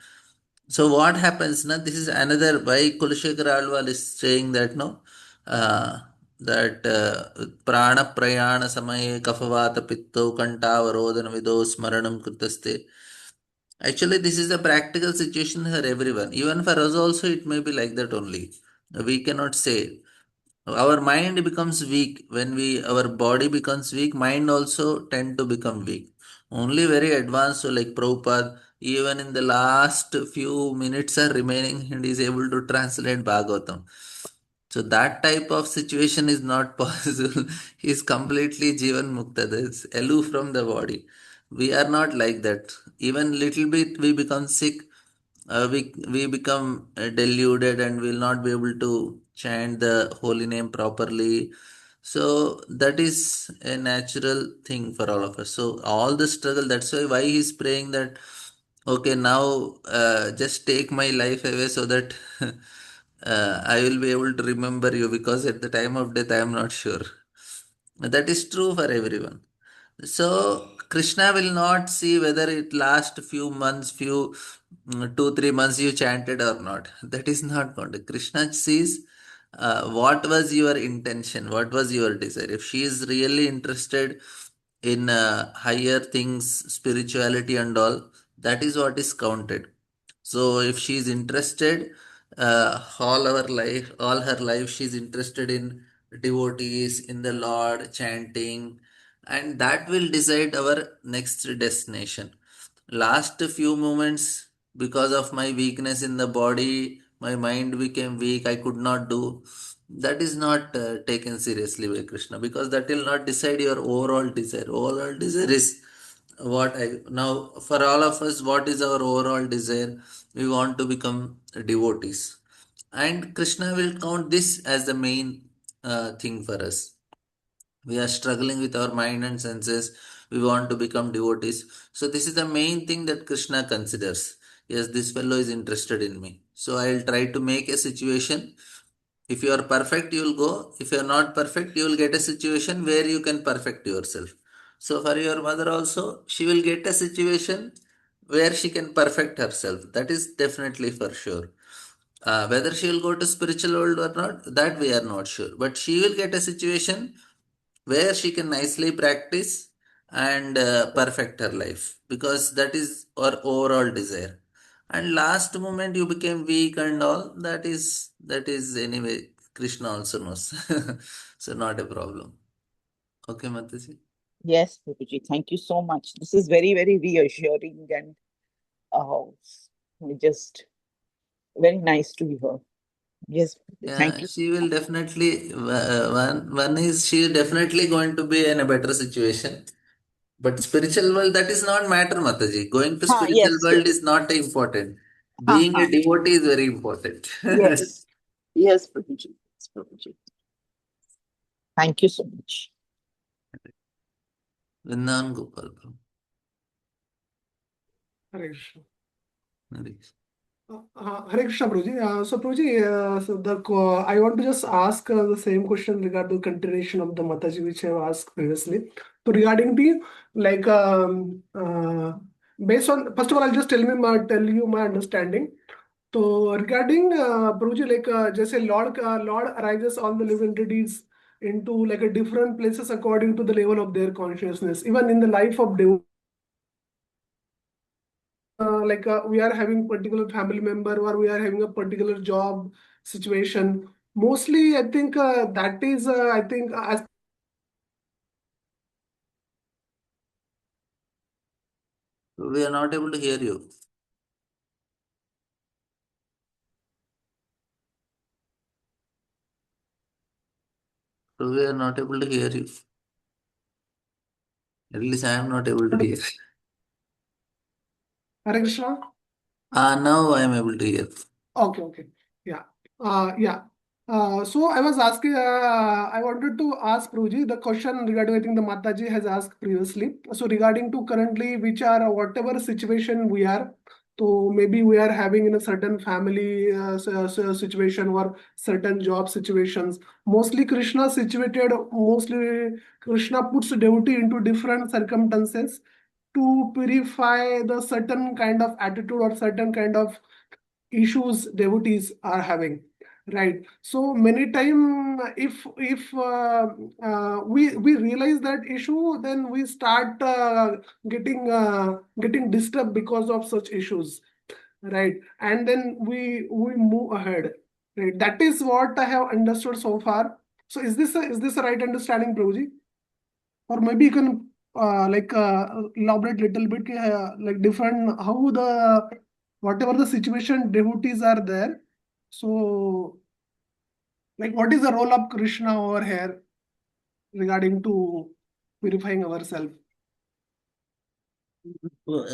So what happens now? This is another why Kulashekar Alwal is saying that no, that prana prayana samaye kafavata pitto kantavarodana vido smaranam kritaste. Actually, this is a practical situation for everyone. Even for us also, it may be like that only. We cannot say. Our mind becomes weak when our body becomes weak. Mind also tend to become weak. Only very advanced, so like Prabhupada, even in the last few minutes are remaining, and is able to translate Bhagavatam. So that type of situation is not possible. He is completely Jivan Mukta, that's aloof from the body. We are not like that. Even little bit we become sick, we become deluded and will not be able to chant the holy name properly. So that is a natural thing for all of us. So all the struggle, that's why he's praying that, okay, now just take my life away so that I will be able to remember you, because at the time of death I am not sure. That is true for everyone. So Krishna will not see whether it last few months, 2 3 months you chanted or not. That is not going to. Krishna sees what was your intention, what was your desire. If she is really interested in higher things, spirituality and all, that is what is counted. So if she is interested, all her life, she is interested in devotees, in the Lord, chanting, and that will decide our next destination. Last few moments, because of my weakness in the body, my mind became weak, I could not do. That is not taken seriously by Krishna, because that will not decide your overall desire. Overall desire is what I now, for all of us, what is our overall desire? We want to become devotees, and Krishna will count this as the main thing for us. We are struggling with our mind and senses. We want to become devotees. So, this is the main thing that Krishna considers. Yes, this fellow is interested in me. So, I will try to make a situation. If you are perfect, you will go. If you are not perfect, you will get a situation where you can perfect yourself. So, for your mother also, she will get a situation where she can perfect herself. That is definitely for sure. Whether she will go to spiritual world or not, that we are not sure. But she will get a situation where she can nicely practice and perfect her life, because that is our overall desire. And last moment you became weak and all, that is anyway, Krishna also knows. So not a problem. Okay, Mataji. Yes, Prabhuji, thank you so much. This is very, very reassuring and uh, just very nice to hear. Yes, Prabhuji, thank Yeah, you. she will definitely one is she is definitely going to be in a better situation. But spiritual world, that is not matter, Mataji. Going to spiritual Yes, world is yes. not important. Ha, Being a ha. devotee is very important. Yes, yes, Prabhuji. Yes, Prabhuji. Thank you so much. Vrindavan Gopal. Hare Krishna. Hare Hare Krishna, Prabhuji. So, Prabhuji, I want to just ask the same question regarding the continuation of the Mataji, which I have asked previously. So, regarding the like, based on first of all, I'll just tell you my understanding. So, regarding Prabhuji, like, जैसे Lord arises all the living entities into like a different places according to the level of their consciousness. Even in the life of devotee, we are having particular family member or we are having a particular job situation. Mostly, I think that is, I think, as We are not able to hear you. We are not able to hear you. At least I am not able to hear. Hare Krishna. Now I am able to hear. Okay, okay. Yeah. Yeah. So I was asking, I wanted to ask Pruji the question regarding, I think the Mataji has asked previously. So regarding to currently, which are whatever situation we are, so maybe we are having in a certain family situation or certain job situations. Mostly Krishna puts devotee into different circumstances to purify the certain kind of attitude or certain kind of issues devotees are having, right? So many time if we realize that issue, then we start getting disturbed because of such issues, right? And then we move ahead, right? That is what I have understood so far. So is this a right understanding, Prabhuji? Or maybe you can elaborate little bit, like different how the whatever the situation devotees are there. So like what is the role of Krishna over here regarding to purifying ourselves?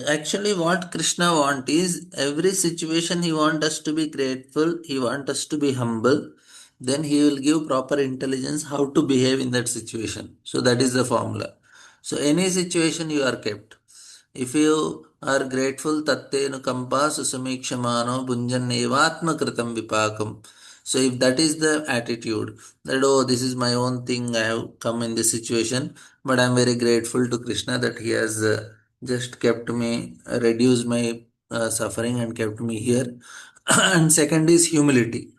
Actually, what Krishna want is every situation he want us to be grateful, he want us to be humble, then he will give proper intelligence how to behave in that situation. So that is the formula. So any situation you are kept. If you are grateful, tattenu kampa susamikshmano bunjan evatma kritam vipakam. So if that is the attitude, that oh, this is my own thing, I have come in this situation, but I am very grateful to Krishna that he has just kept me, reduced my suffering and kept me here. And second is humility.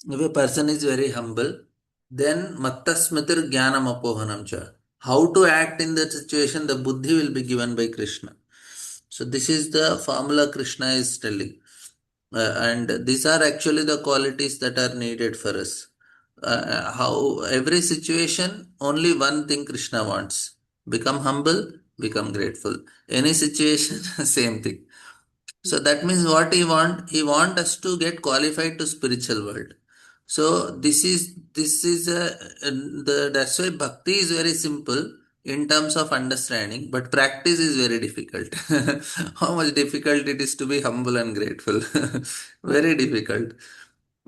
If a person is very humble, then mattasmitir jnanam apohanam cha. How to act in that situation, the buddhi will be given by Krishna. So this is the formula Krishna is telling. And these are actually the qualities that are needed for us. How every situation, only one thing Krishna wants: become humble, become grateful. Any situation, same thing. So that means what he want? He want us to get qualified to spiritual world. So this is that's why bhakti is very simple in terms of understanding, but practice is very difficult. How much difficult it is to be humble and grateful. Very difficult,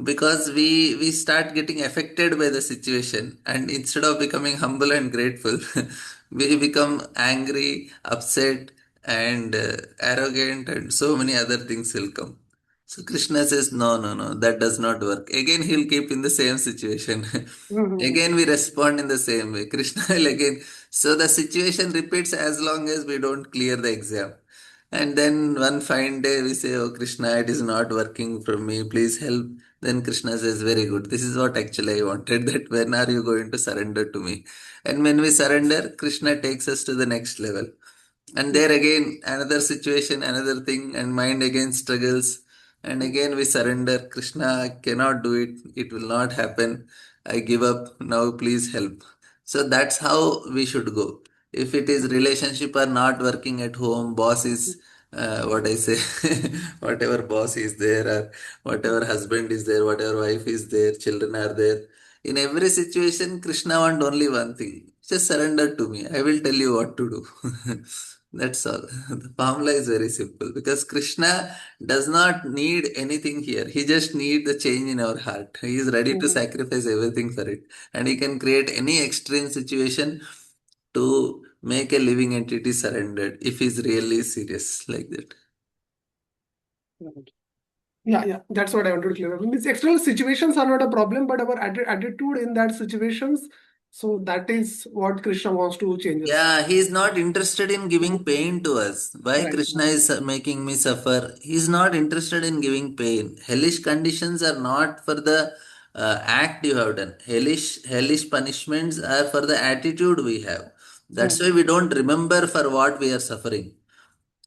because we start getting affected by the situation, and instead of becoming humble and grateful, we become angry, upset, and arrogant, and so many other things will come. So Krishna says, no, no, no, that does not work. Again, he'll keep in the same situation. Again, we respond in the same way. Krishna will again. So the situation repeats as long as we don't clear the exam. And then one fine day we say, oh Krishna, it is not working for me. Please help. Then Krishna says, very good. This is what actually I wanted. That when are you going to surrender to me? And when we surrender, Krishna takes us to the next level. And there again, another situation, another thing, and mind again struggles. And again we surrender. Krishna, I cannot do it. It will not happen. I give up. Now please help. So that's how we should go. If it is relationship are not working at home, boss is what I say, whatever boss is there, or whatever husband is there, whatever wife is there, children are there. In every situation, Krishna want only one thing. Just surrender to me. I will tell you what to do. That's all. The formula is very simple, because Krishna does not need anything here. He just need the change in our heart. He is ready to sacrifice everything for it. And he can create any extreme situation to make a living entity surrendered if he's really serious like that. Yeah, that's what I wanted to clear up. Means external situations are not a problem, but our attitude in that situations. So that is what Krishna wants to change us. Yeah, he is not interested in giving pain to us. Why Right. Krishna is making me suffer? He is not interested in giving pain. Hellish conditions are not for the act you have done. Hellish punishments are for the attitude we have. That's why we don't remember for what we are suffering.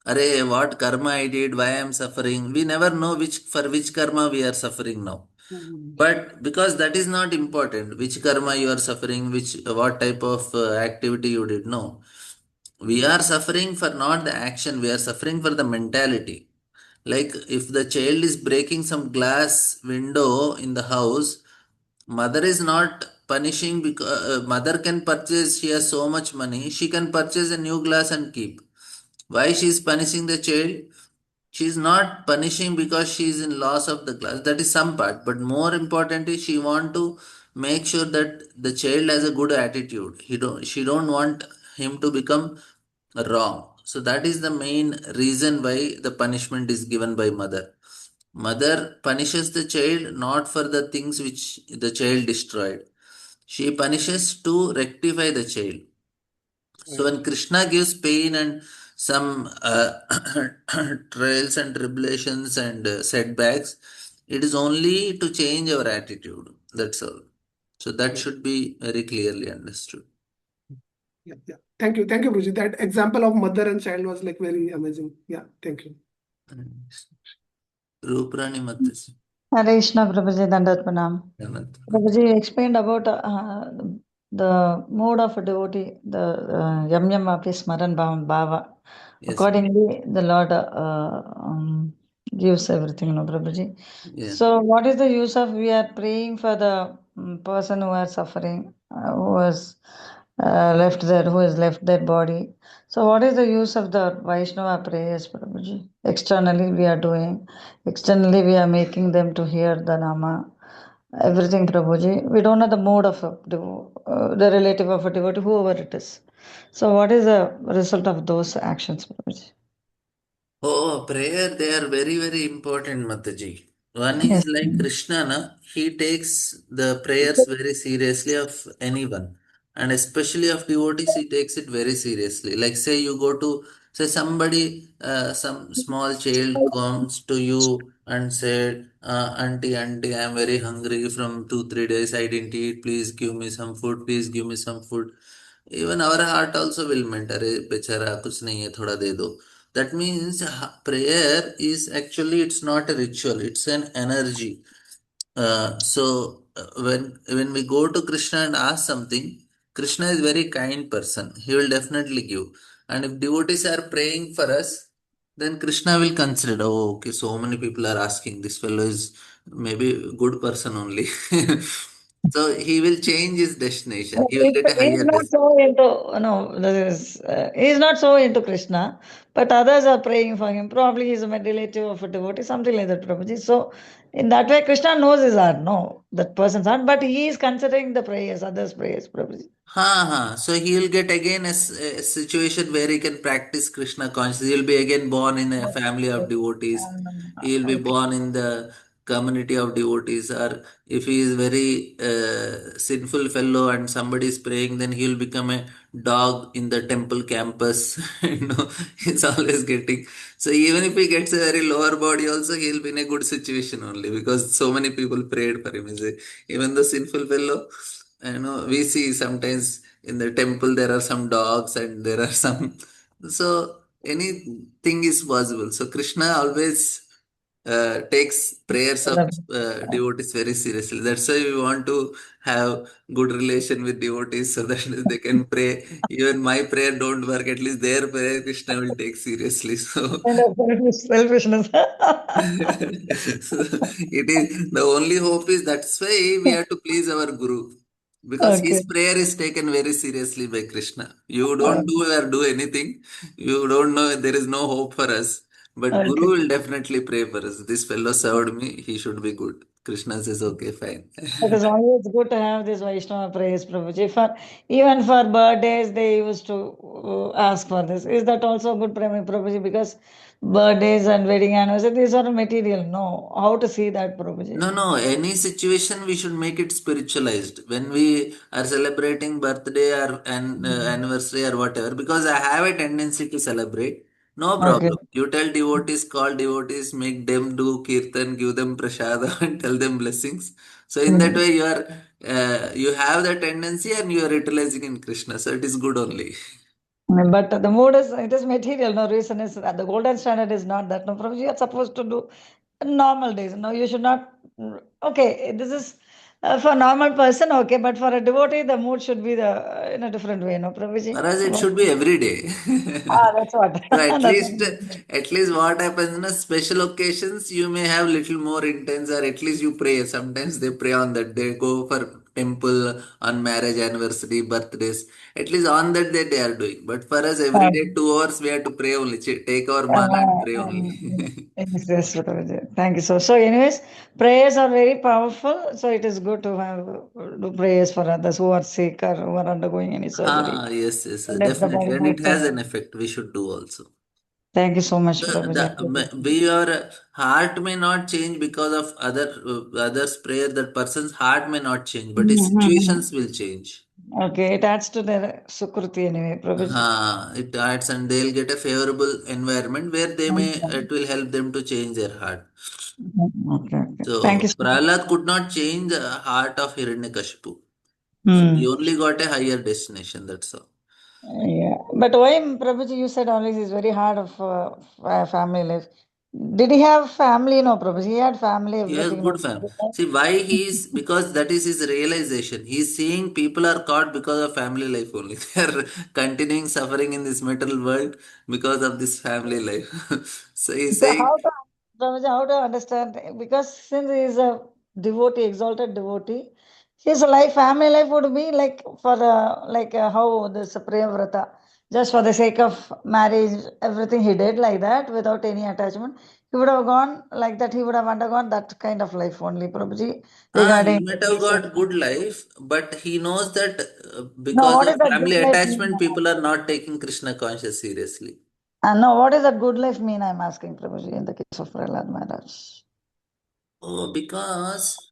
Array, what karma I did, why I am suffering. We never know which karma we are suffering now. But because that is not important, which karma you are suffering, which what type of activity you did, no. We are suffering for not the action, we are suffering for the mentality. Like if the child is breaking some glass window in the house, mother is not punishing, because mother can purchase, she has so much money, she can purchase a new glass and keep. Why she is punishing the child? She is not punishing because she is in loss of the class. That is some part. But more importantly, she want to make sure that the child has a good attitude. She don't want him to become wrong. So that is the main reason why the punishment is given by mother. Mother punishes the child not for the things which the child destroyed. She punishes to rectify the child. So when Krishna gives pain and some trials and tribulations and setbacks, it is only to change our attitude. That's all. So that should be very clearly understood. Yeah. Thank you, Guruji. That example of mother and child was like very amazing. Yeah, thank you. Ruprani Matasi. Hare Krishna, Prabhuji, Dandat Pranam. Prabhuji explained about the mode of a devotee, the Yam Yam Api Smaran Bhava. Yes. Accordingly, the Lord gives everything, no, Prabhuji. Yeah. So, what is the use of we are praying for the person who is suffering, who was left there, who has left their body? So, what is the use of the Vaishnava prayers, Prabhuji? Externally, we are doing. Externally, we are making them to hear the Nama. Everything, Prabhuji. We don't know the mode of the relative of a devotee, whoever it is. So, what is the result of those actions, Prabhuji? Oh, prayer, they are very, very important, Mataji. One Yes. is like Krishna, na, he takes the prayers very seriously of anyone. And especially of devotees, he takes it very seriously. Like say you go to, say somebody, some small child comes to you and said, auntie, I am very hungry from 2, 3 days. I didn't eat. Please give me some food. Please give me some food. Even our heart also will melt. अरे बेचारा कुछ नहीं है थोड़ा दे दो. That means prayer is actually, it's not a ritual, it's an energy. When we go to Krishna and ask something, Krishna is very kind person. He will definitely give. And if devotees are praying for us, then Krishna will consider, oh, okay, so many people are asking, this fellow is maybe a good person only. So he will change his destination. He will get a He's higher not destination. so into, no, this is, he's not so into Krishna, but others are praying for him. Probably he's a relative of a devotee, something like that, Prabhuji. So, in that way, Krishna knows his heart, no, that person's heart, but he is considering the prayers, others' prayers, Prabhuji. So he will get again a situation where he can practice Krishna consciousness. He will be again born in a family of devotees. He will be Okay. born in the community of devotees. Or if he is very sinful fellow and somebody is praying, then he will become a dog in the temple campus. He's always getting. So even if he gets a very lower body, also he'll be in a good situation only because so many people prayed for him. Even the sinful fellow. We see sometimes in the temple there are some dogs and there are some. So anything is possible. So Krishna always takes prayers of devotees very seriously. That's why we want to have good relation with devotees so that they can pray. Even my prayer don't work. At least their prayer Krishna will take seriously. So Kind of selfishness. so it is the only hope is that's why we have to please our Guru because Okay. his prayer is taken very seriously by Krishna. You don't do or do anything, you don't know there is no hope for us. But Okay. Guru will definitely pray for us. This fellow served me, he should be good. Krishna says, okay, fine. It is always good to have this Vaishnava prayers, Prabhuji. Even for birthdays, they used to ask for this. Is that also good, Prabhuji? Because birthdays and wedding anniversary, these are material. No, how to see that, Prabhuji? No, no, any situation we should make it spiritualized. When we are celebrating birthday or an anniversary or whatever, because I have a tendency to celebrate, no Okay. problem. You tell devotees, call devotees, make them do kirtan, give them prasada and tell them blessings. So in that Mm. way you have the tendency and you are utilizing in Krishna. So it is good only. But the mood is, it is material. No reason is that the golden standard is not that. No, Prabhuji, you are supposed to do normal days. No, you should not. Okay, this is for normal person, okay, but for a devotee, the mood should be in a different way. No, Prabhuji. For us, it So, should be every day. that's what. So at That's least, at least what happens in a special occasions, you may have little more intense, or at least you pray. Sometimes they pray on that day, go for temple on marriage anniversary, birthdays. At least on that day they are doing. But for us, every day 2 hours we have to pray only. Take our mala and pray only. yes, yes, Prabhuji. Thank you so. So, anyways, prayers are very powerful. So, it is good to have do prayers for others who are sick or who are undergoing any surgery. Yes, yes, Let the definitely, body and it has better. an effect. We should do also. Thank you so much, Prabhuji. Your heart may not change because of others' prayer. That person's heart may not change, but his Mhm. situations will change. Okay, it adds to the Sukruti anyway, Prabhuji. It adds, and they'll get a favorable environment where they may Okay, it will help them to change their heart. okay. Thank you So so much. Prahlad could not change the heart of Hiranyakashipu. So he Hmm. only got a higher destination. That's all. Yeah, but why, Prabhuji, you said always is very hard of family life. Did he have family? No, Prabhuji. He had family, He has everything. No, good fam. See why he is because that is his realization. He's seeing people are caught because of family life only. They are continuing suffering in this material world because of this family life. So he's so saying, Prabhuji, how to understand? Because since he is a devotee, exalted devotee, his life, family life would be like for how this Priyavrata, just for the sake of marriage, everything he did like that without any attachment. He would have gone like that. He would have undergone that kind of life only, Prabhuji, he regarding might the have case of. got good life, but he knows that No, because what of is that good family life mean? attachment, people are not taking Krishna conscious seriously. No, what is that good life mean? I'm asking Prabhuji in the case of Prahlad Maharaj. Oh, because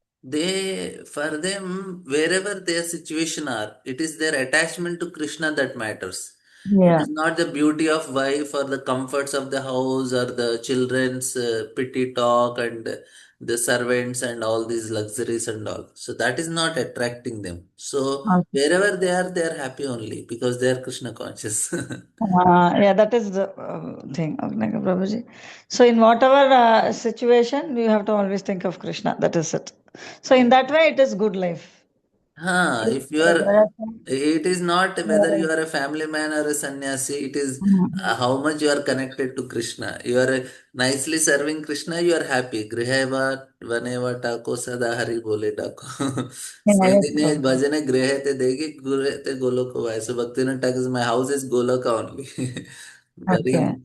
for them, wherever their situation are, it is their attachment to Krishna that matters. It Yeah. is not the beauty of wife or the comforts of the house or the children's pretty talk and the servants and all these luxuries and all. So that is not attracting them. So wherever they are happy only because they are Krishna conscious. Yeah, that is the thing of Naga Prabhuji. So, in whatever situation, you have to always think of Krishna. That is it. So, in that way, it is good life. If you are, it is not whether you are a family man or a sannyasi, it is how much you are connected to Krishna. You are nicely serving Krishna, you are happy. Griheva vaneva tako sada hari bole tako. Yes, Sedine bhajane grihete degi grihete goloko vai. So Bhaktivinoda Thakur says, my house is Goloka only. okay. Very,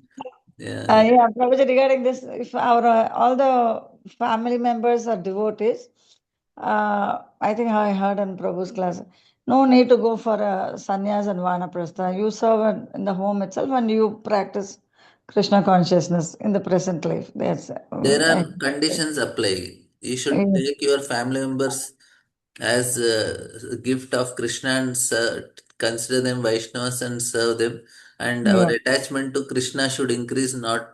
yeah. Yeah, Prabhuji, regarding this, if our all the family members are devotees, I think I heard in Prabhu's class, no need to go for a sannyas and vanaprastha. You serve in the home itself and you practice Krishna consciousness in the present life. That's There I, are conditions apply. You should yes, take your family members as a gift of Krishna and consider them Vaishnavas and serve them. And our yeah. attachment to Krishna should increase, not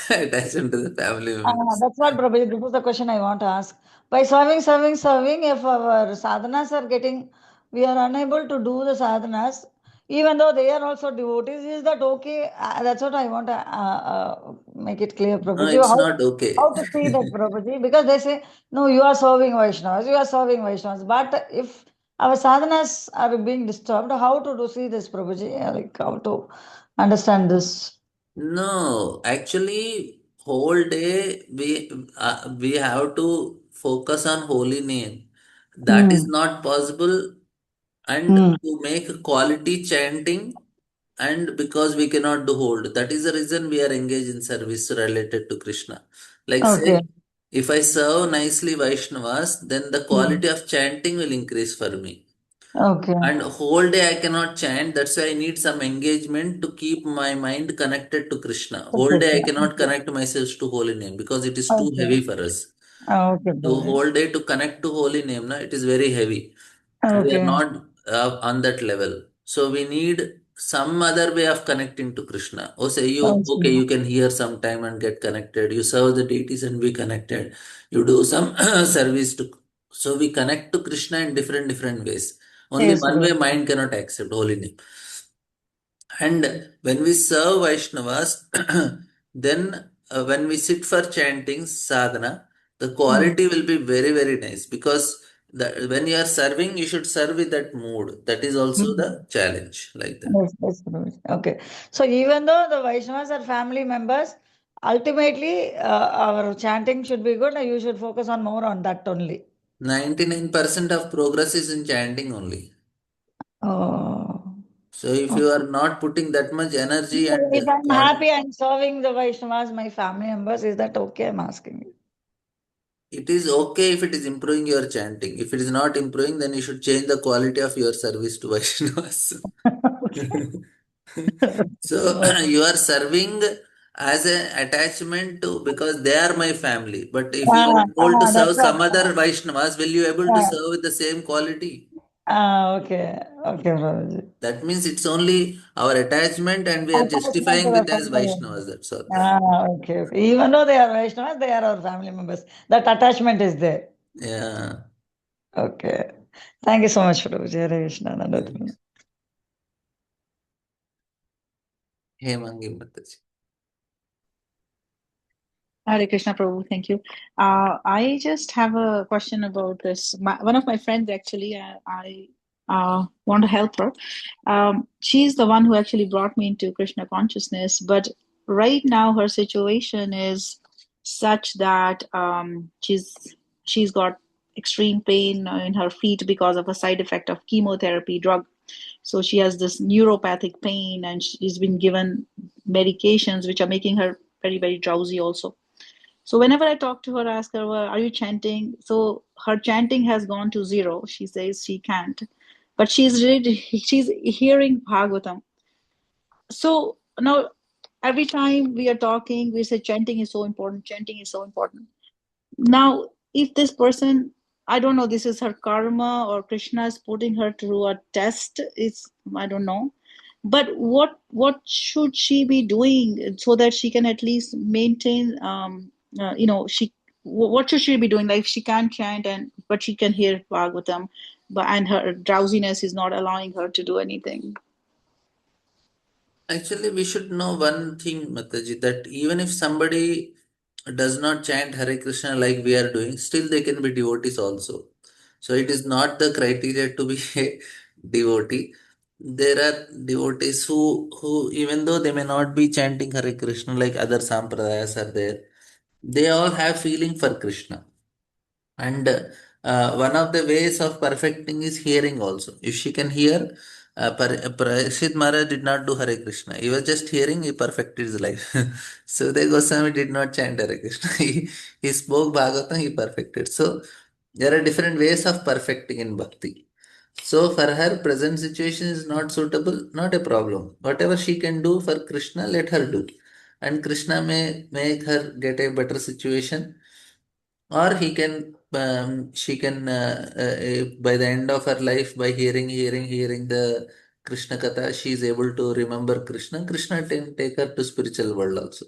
attachment to the family members. That's what, Prabhuji, this is the question I want to ask. By serving, if our sadhanas are getting, we are unable to do the sadhanas, even though they are also devotees, is that okay? That's what I want to make it clear, No, Prabhuji. it's not okay. How to see that, Prabhuji? Because they say, no, you are serving Vaishnavas, you are serving Vaishnavas. But if our sadhanas are being disturbed, how to see this, Prabhuji? Like, how to understand this? No, actually, whole day we have to focus on holy name. That is Hmm. not possible, and Hmm. to make quality chanting, and because we cannot do hold. That is the reason we are engaged in service related to Krishna. Like Okay. say, if I serve nicely Vaishnavas, then the Hmm. quality of chanting will increase for me. Okay. And whole day I cannot chant. That's why I need some engagement to keep my mind connected to Krishna. Whole day I Krishna. cannot Okay. connect myself to holy name because it is too Okay. heavy for us. Okay, So Prabhuji. whole day to connect to holy name, na, it is very heavy. We are Okay. not on that level. So we need some other way of connecting to Krishna. Oh, say you, okay, Okay. you can hear sometime and get connected. You serve the deities and be connected. You do some service to. So we connect to Krishna in different ways. Only Yes, one way Prabhuji. mind cannot accept holy name. And when we serve Vaishnavas, then when we sit for chanting sadhana, the Hmm. quality will be very nice because when you are serving, you should serve with that mood. That is also Hmm. the challenge, like that. Yes, Prabhuji. Okay. So even though the Vaishnavas are family members, ultimately our chanting should be good and you should focus on more on that only. 99% of progress is in chanting only. Oh. So if you Okay. are not putting that much energy So and if I'm con happy I'm serving the Vaishnavas, my family members, is that okay? I'm asking you. it is okay if it is improving your chanting. If it is not improving, then you should change the quality of your service to Vaishnavas. So you are serving as an attachment to because they are my family. But if you are told to serve That's what. some other Vaishnavas, will you able to Uh, serve with the same quality? okay. Okay, Prabhuji. That means it's only our attachment and we are Attachment to justifying the with as family. Vaishnavas. That's all. Okay, okay. Even though they are Vaishnavas, they are our family members. That attachment is there. Yeah. Okay. Thank you so much, Prabhuji. Hare Krishna. Thank Nandatam. you. Hemangi Mataji. Hare Krishna Prabhu, thank you. I just have a question about this. One of my friends actually, I want to help her. She's the one who actually brought me into Krishna consciousness, but right now her situation is such that she's got extreme pain in her feet because of a side effect of chemotherapy drug. So she has this neuropathic pain, and she's been given medications which are making her very drowsy also. So whenever I talk to her, ask her, well, are you chanting? So her chanting has gone to zero. She says she can't, but she's hearing Bhagavatam. So now every time we are talking, we say chanting is so important. Chanting is so important. Now, if this person, I don't know, this is her karma or Krishna is putting her through a test. It's I don't know, but what should she be doing so that she can at least maintain? She what should she be doing? Like she can't chant and but she can hear Bhagavatam, but and her drowsiness is not allowing her to do anything. Actually, we should know one thing, Mataji, that even if somebody does not chant Hare Krishna like we are doing, still they can be devotees also. So it is not the criteria to be a devotee. There are devotees who even though they may not be chanting Hare Krishna like other sampradayas are there, they all have feeling for Krishna. And one of the ways of perfecting is hearing also. If she can hear, Parikshit Maharaj did not do Hare Krishna. He was just hearing, he perfected his life. So the Goswami did not chant Hare Krishna. He spoke Bhagavatam, he perfected. So there are different ways of perfecting in bhakti. So for her, present situation is not suitable, not a problem. Whatever she can do for Krishna, let her do. And Krishna may make her get a better situation, or she can by the end of her life, by hearing the Krishna Katha, she is able to remember Krishna. Krishna can take her to spiritual world also.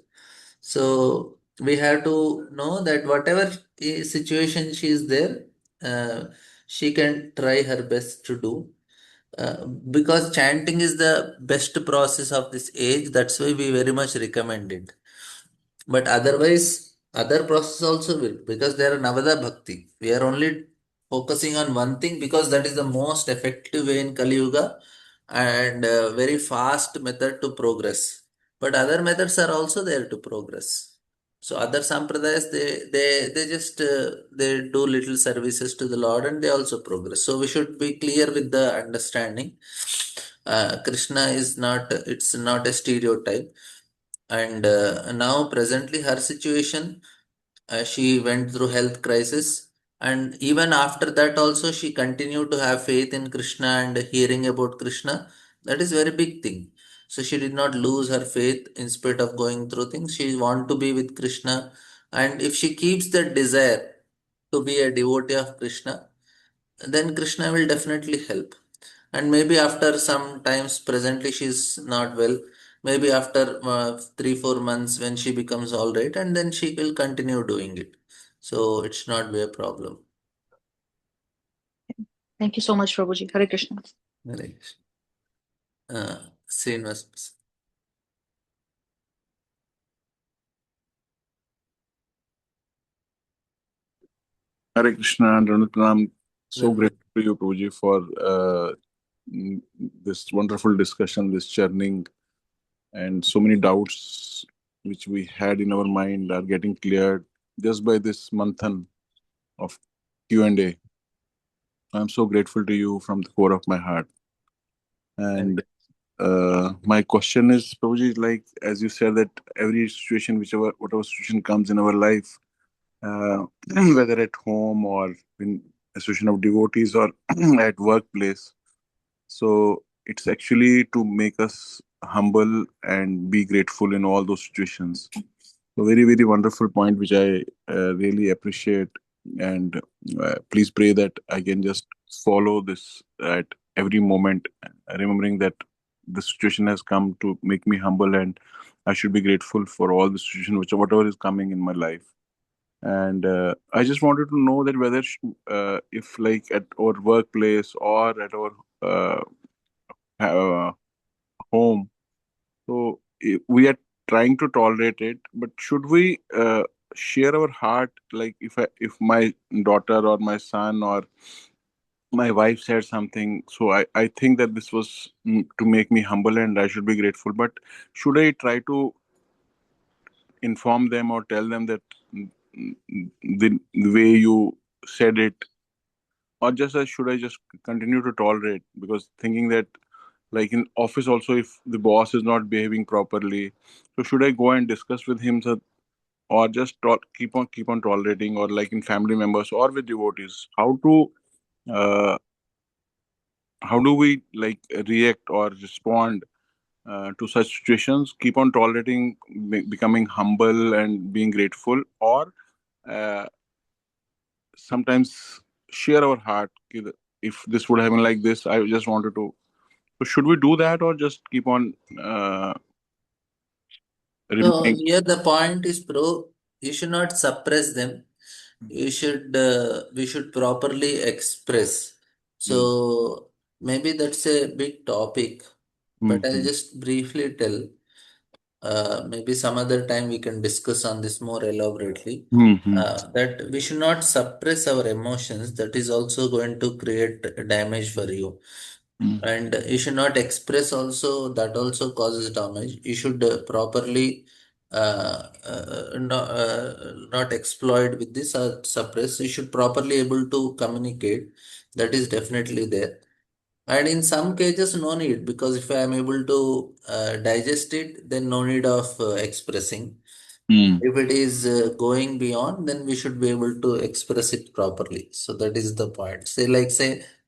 So we have to know that whatever situation she is there, uh, she can try her best to do. Because chanting is the best process of this age, that's why we very much recommend it. But otherwise, other process also will, because they are Navada Bhakti. We are only focusing on one thing because that is the most effective way in Kali Yuga and very fast method to progress. But other methods are also there to progress. So other sampradayas, they just they do little services to the Lord and they also progress. So we should be clear with the understanding. Krishna is not, it's not a stereotype. And now presently her situation, she went through health crisis, and even after that also she continued to have faith in Krishna and hearing about Krishna. That is very big thing. So she did not lose her faith in spite of going through things. She want to be with Krishna, and if she keeps that desire to be a devotee of Krishna, then Krishna will definitely help. And maybe after some times, presently she's not well. Maybe after 3 4 months, when she becomes all right, and then she will continue doing it. So it's not be a problem. Thank you so much, Prabhuji. Hare Krishna. Right. Srinivas. Hare Krishna and Pranam. So Well, grateful to you, Prabhuji, for this wonderful discussion, this churning, and so many doubts which we had in our mind are getting cleared just by this manthan of Q&A. I'm so grateful to you from the core of my heart. And my question is, Prabhuji, like as you said that every situation, whatever situation comes in our life, whether at home or in association of devotees or at workplace, so it's actually to make us humble and be grateful in all those situations. So very, very wonderful point, which I really appreciate. And please pray that I can just follow this at every moment, remembering that the situation has come to make me humble, and I should be grateful for all the situation, which whatever is coming in my life. And I just wanted to know that whether if like at our workplace or at our uh, uh, home, so we are trying to tolerate it, but should we share our heart? Like if my daughter or my son or my wife said something, so I think that this was to make me humble and I should be grateful. But should I try to inform them or tell them that the way you said it, or just should I just continue to tolerate? Because thinking that like in office also, if the boss is not behaving properly, so should I go and discuss with him, so, or just keep on tolerating, or like in family members or with devotees, uh, how do we like react or respond to such situations? Keep on tolerating, becoming humble and being grateful, or uh, sometimes share our heart, if this would happen like this, I just wanted to. So should we do that or just keep on so remaining? here the point is, bro, you should not suppress them. We should properly express. Mm, So maybe that's a big topic, but mm, I'll mm, just briefly tell. maybe some other time we can discuss on this more elaborately. Mm-hmm. That we should not suppress our emotions. That is also going to create damage for you. And you should not express also, that also causes damage. You should properly not exploit with this or suppress. You should properly able to communicate. That is definitely there. And in some cases, no need, because if I am able to digest it, then no need of expressing. Mm. If it is going beyond, then we should be able to express it properly. So that is the point. Say,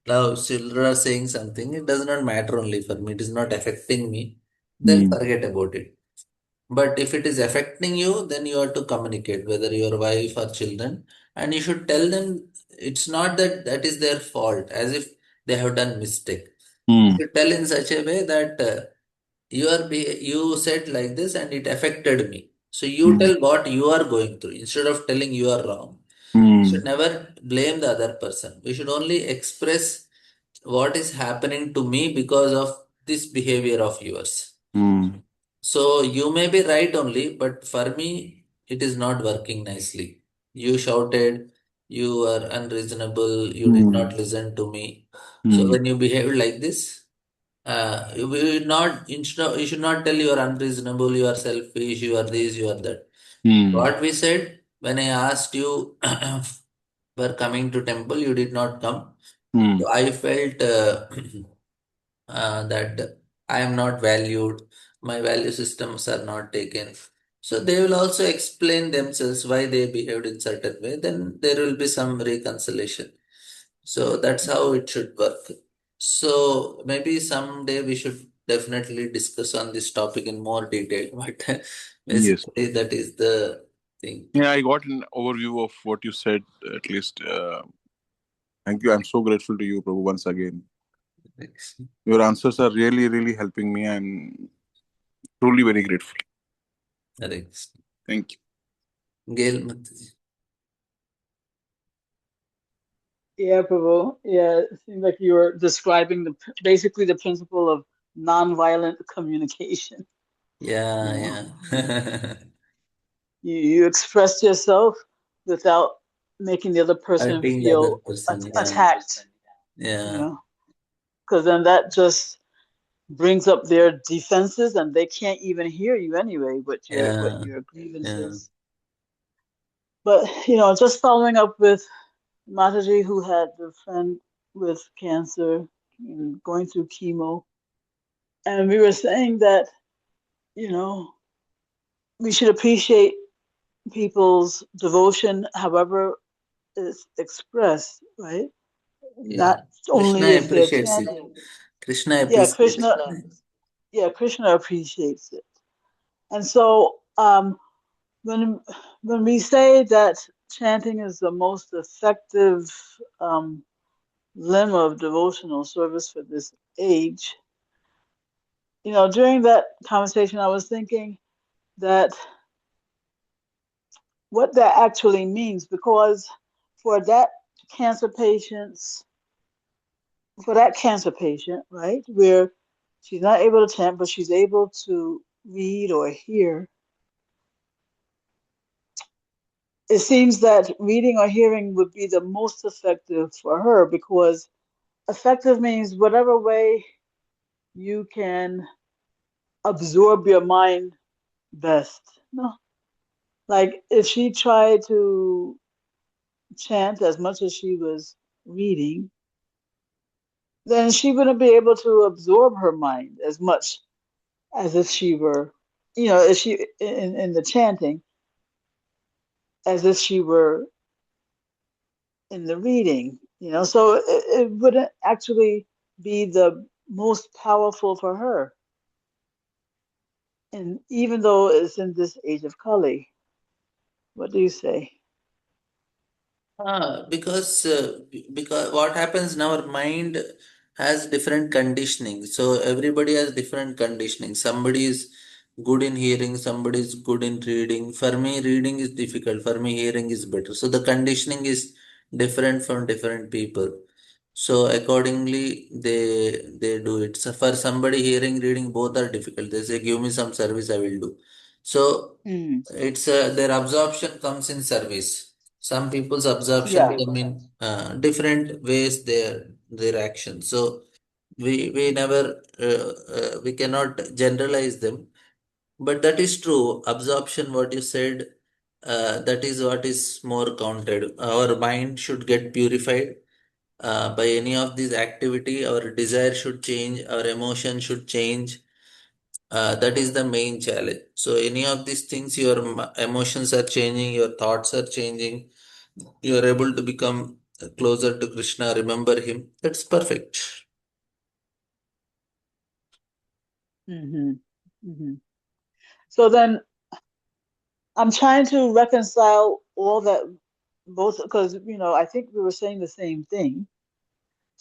now children are saying something, it does not matter only for me, it is not affecting me, then Mm. forget about it. But if it is affecting you, then you have to communicate, whether your wife or children, and you should tell them it's not that that is their fault, as if they have done mistake. You Mm. should tell in such a way that you said like this and it affected me. So you Mm. tell what you are going through instead of telling you are wrong. We Mm. should never blame the other person. We should only express what is happening to me because of this behavior of yours. Mm. So you may be right only, but for me, it is not working nicely. You shouted, you are unreasonable, you did Mm. not listen to me. So Mm. when you behave like this, you should not tell you are unreasonable, you are selfish, you are this, you are that. Mm. What we said when I asked you were coming to temple, you did not come. Mm. So I felt that I am not valued, my value systems are not taken. So they will also explain themselves why they behaved in certain way. Then there will be some reconciliation. So that's how it should work. So maybe someday we should definitely discuss on this topic in more detail. But Yes. basically, that is the thing. Yeah, I got an overview of what you said, at least. Thank you. I'm so grateful to you, Prabhu, once again. Thanks. Your answers are really, really helping me. I'm truly very grateful. Thanks. Thank you. Gail Mataji. Yeah, Prabhu. Yeah, it seemed like you were describing basically the principle of nonviolent communication. Yeah, You know, yeah. you express yourself without making the other person Hurting the other feel person. Yeah, attacked. You yeah, know, because then that just brings up their defenses, and they can't even hear you anyway. What yeah, your yeah, grievances. But just following up with Mataji, who had a friend with cancer and going through chemo. And we were saying that, you know, we should appreciate people's devotion, however it's expressed, right? yeah. Not Krishna only if they're appreciates it. chanting. Krishna Yeah, appreciates it. Krishna appreciates it. And so when we say that chanting is the most effective um, limb of devotional service for this age, during that conversation, I was thinking that what that actually means, because for that cancer patient's for that cancer patient, right, where she's not able to chant, but she's able to read or hear, it seems that reading or hearing would be the most effective for her, because effective means whatever way you can absorb your mind best. No, like if she tried to chant as much as she was reading, then she wouldn't be able to absorb her mind as much as if she were, if she in the chanting, as if she were in the reading. So it wouldn't actually be the most powerful for her. And even though it's in this age of Kali, what do you say? Because what happens now, our mind has different conditioning. So everybody has different conditioning. Somebody is good in hearing, somebody is good in reading. For me, reading is difficult. For me, hearing is better. So the conditioning is different from different people. So accordingly, they do it. So for somebody hearing, reading, both are difficult. They say, "Give me some service, I will do." So Mm. it's their absorption comes in service. Some people's absorption Yeah. come in different ways. Their actions. So we never we cannot generalize them, but that is true. Absorption, what you said, that is what is more counted. Our mind should get purified by any of these activity. Our desire should change. Our emotion should change. That is the main challenge. So any of these things, your emotions are changing, your thoughts are changing. You are able to become closer to Krishna. Remember him. That's perfect. Hmm. Hmm. So then I'm trying to reconcile all that, both because I think we were saying the same thing.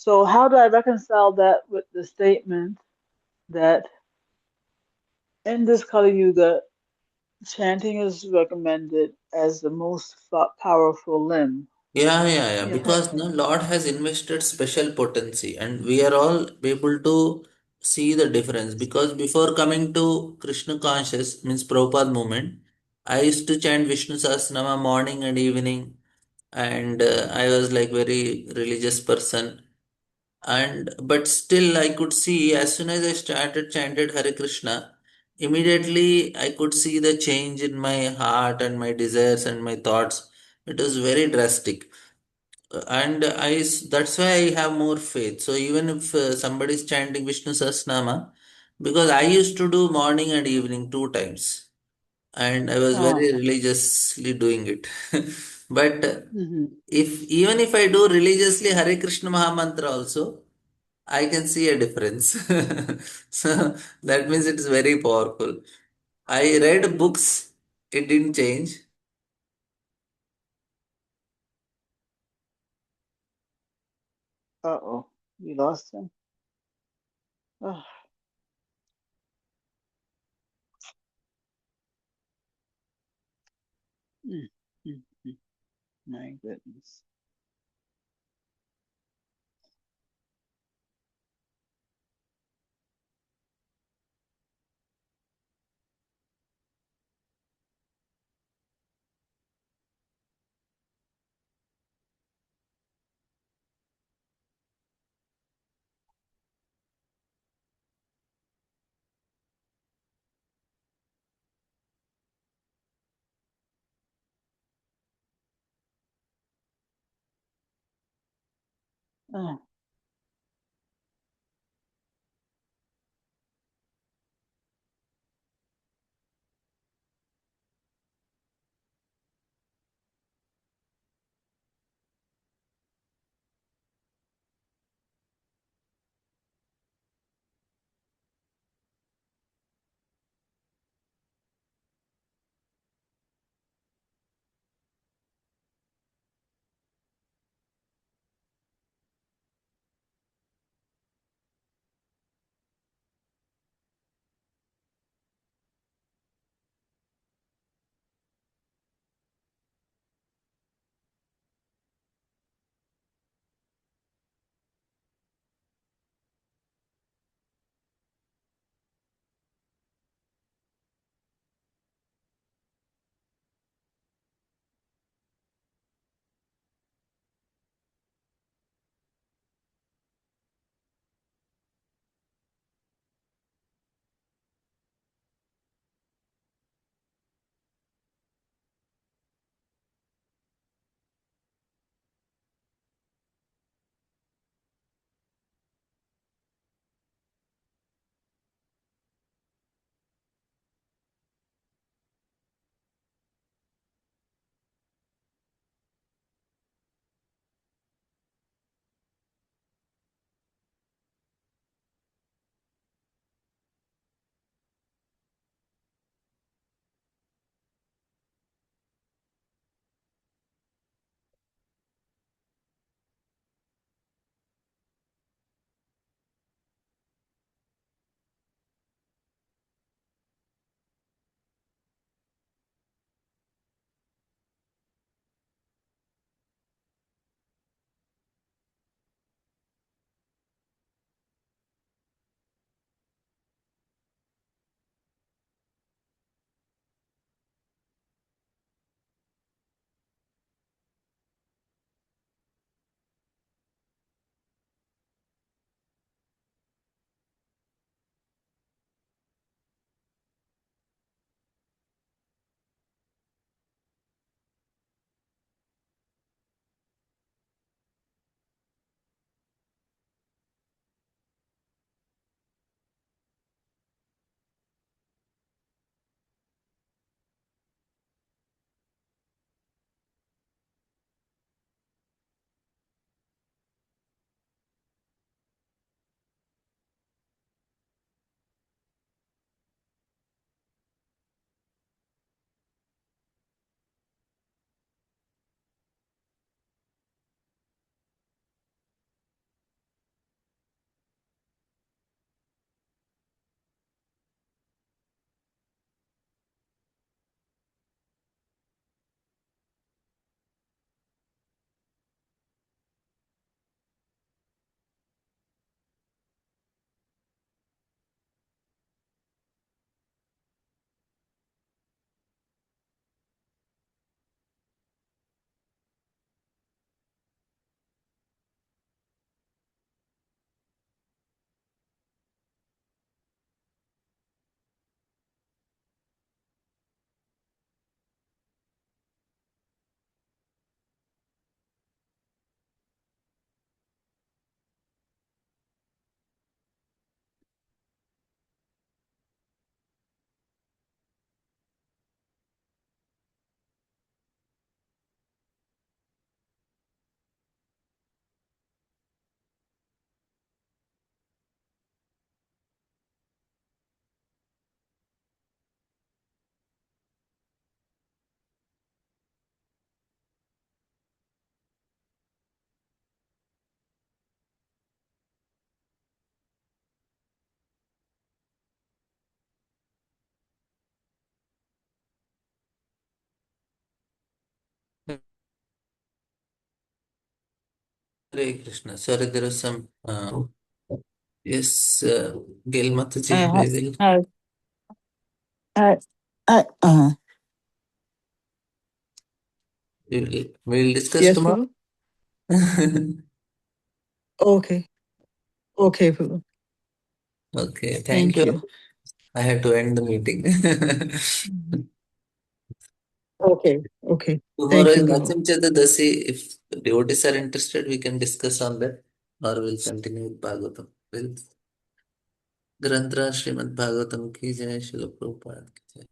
So how do I reconcile that with the statement that in this Kali Yuga, chanting is recommended as the most powerful limb? Yeah. You know, Because the Lord has invested special potency, and we are all able to see the difference. Because before coming to Krishna conscious, means Prabhupada movement, I used to chant Vishnu Sahasranama morning and evening, and I was like very religious person. And but still, I could see as soon as I started chanted Hare Krishna, immediately I could see the change in my heart and my desires and my thoughts. It was very drastic, and that's why I have more faith. So even if somebody is chanting Vishnu Sahasranama, because I used to do morning and evening two times, and I was uh, very religiously doing it. But hmm. if even if I do religiously Hare Krishna Mahamantra also, I can see a difference. So that means it is very powerful. I read books, it didn't change. Uh-oh, we lost him. Oh, mm, mm, mm. My goodness. Uh, Hare Krishna. Sorry, there was some. Yes, Gail Mataji, Uh, we will. uh, uh, uh, uh, We'll discuss yes, tomorrow. Prabhu. Okay. Okay, Prabhu. Okay, thank Thank you. you. I had to end the meeting. Okay. Okay. Tomorrow Thank is you, Prabhu. Vasim Chaturdasi. If devotees are interested, we can discuss on that, or we'll continue with Bhagavatam. With Granthra Srimad Bhagavatam ki jai, Srila Prabhupada ki jai.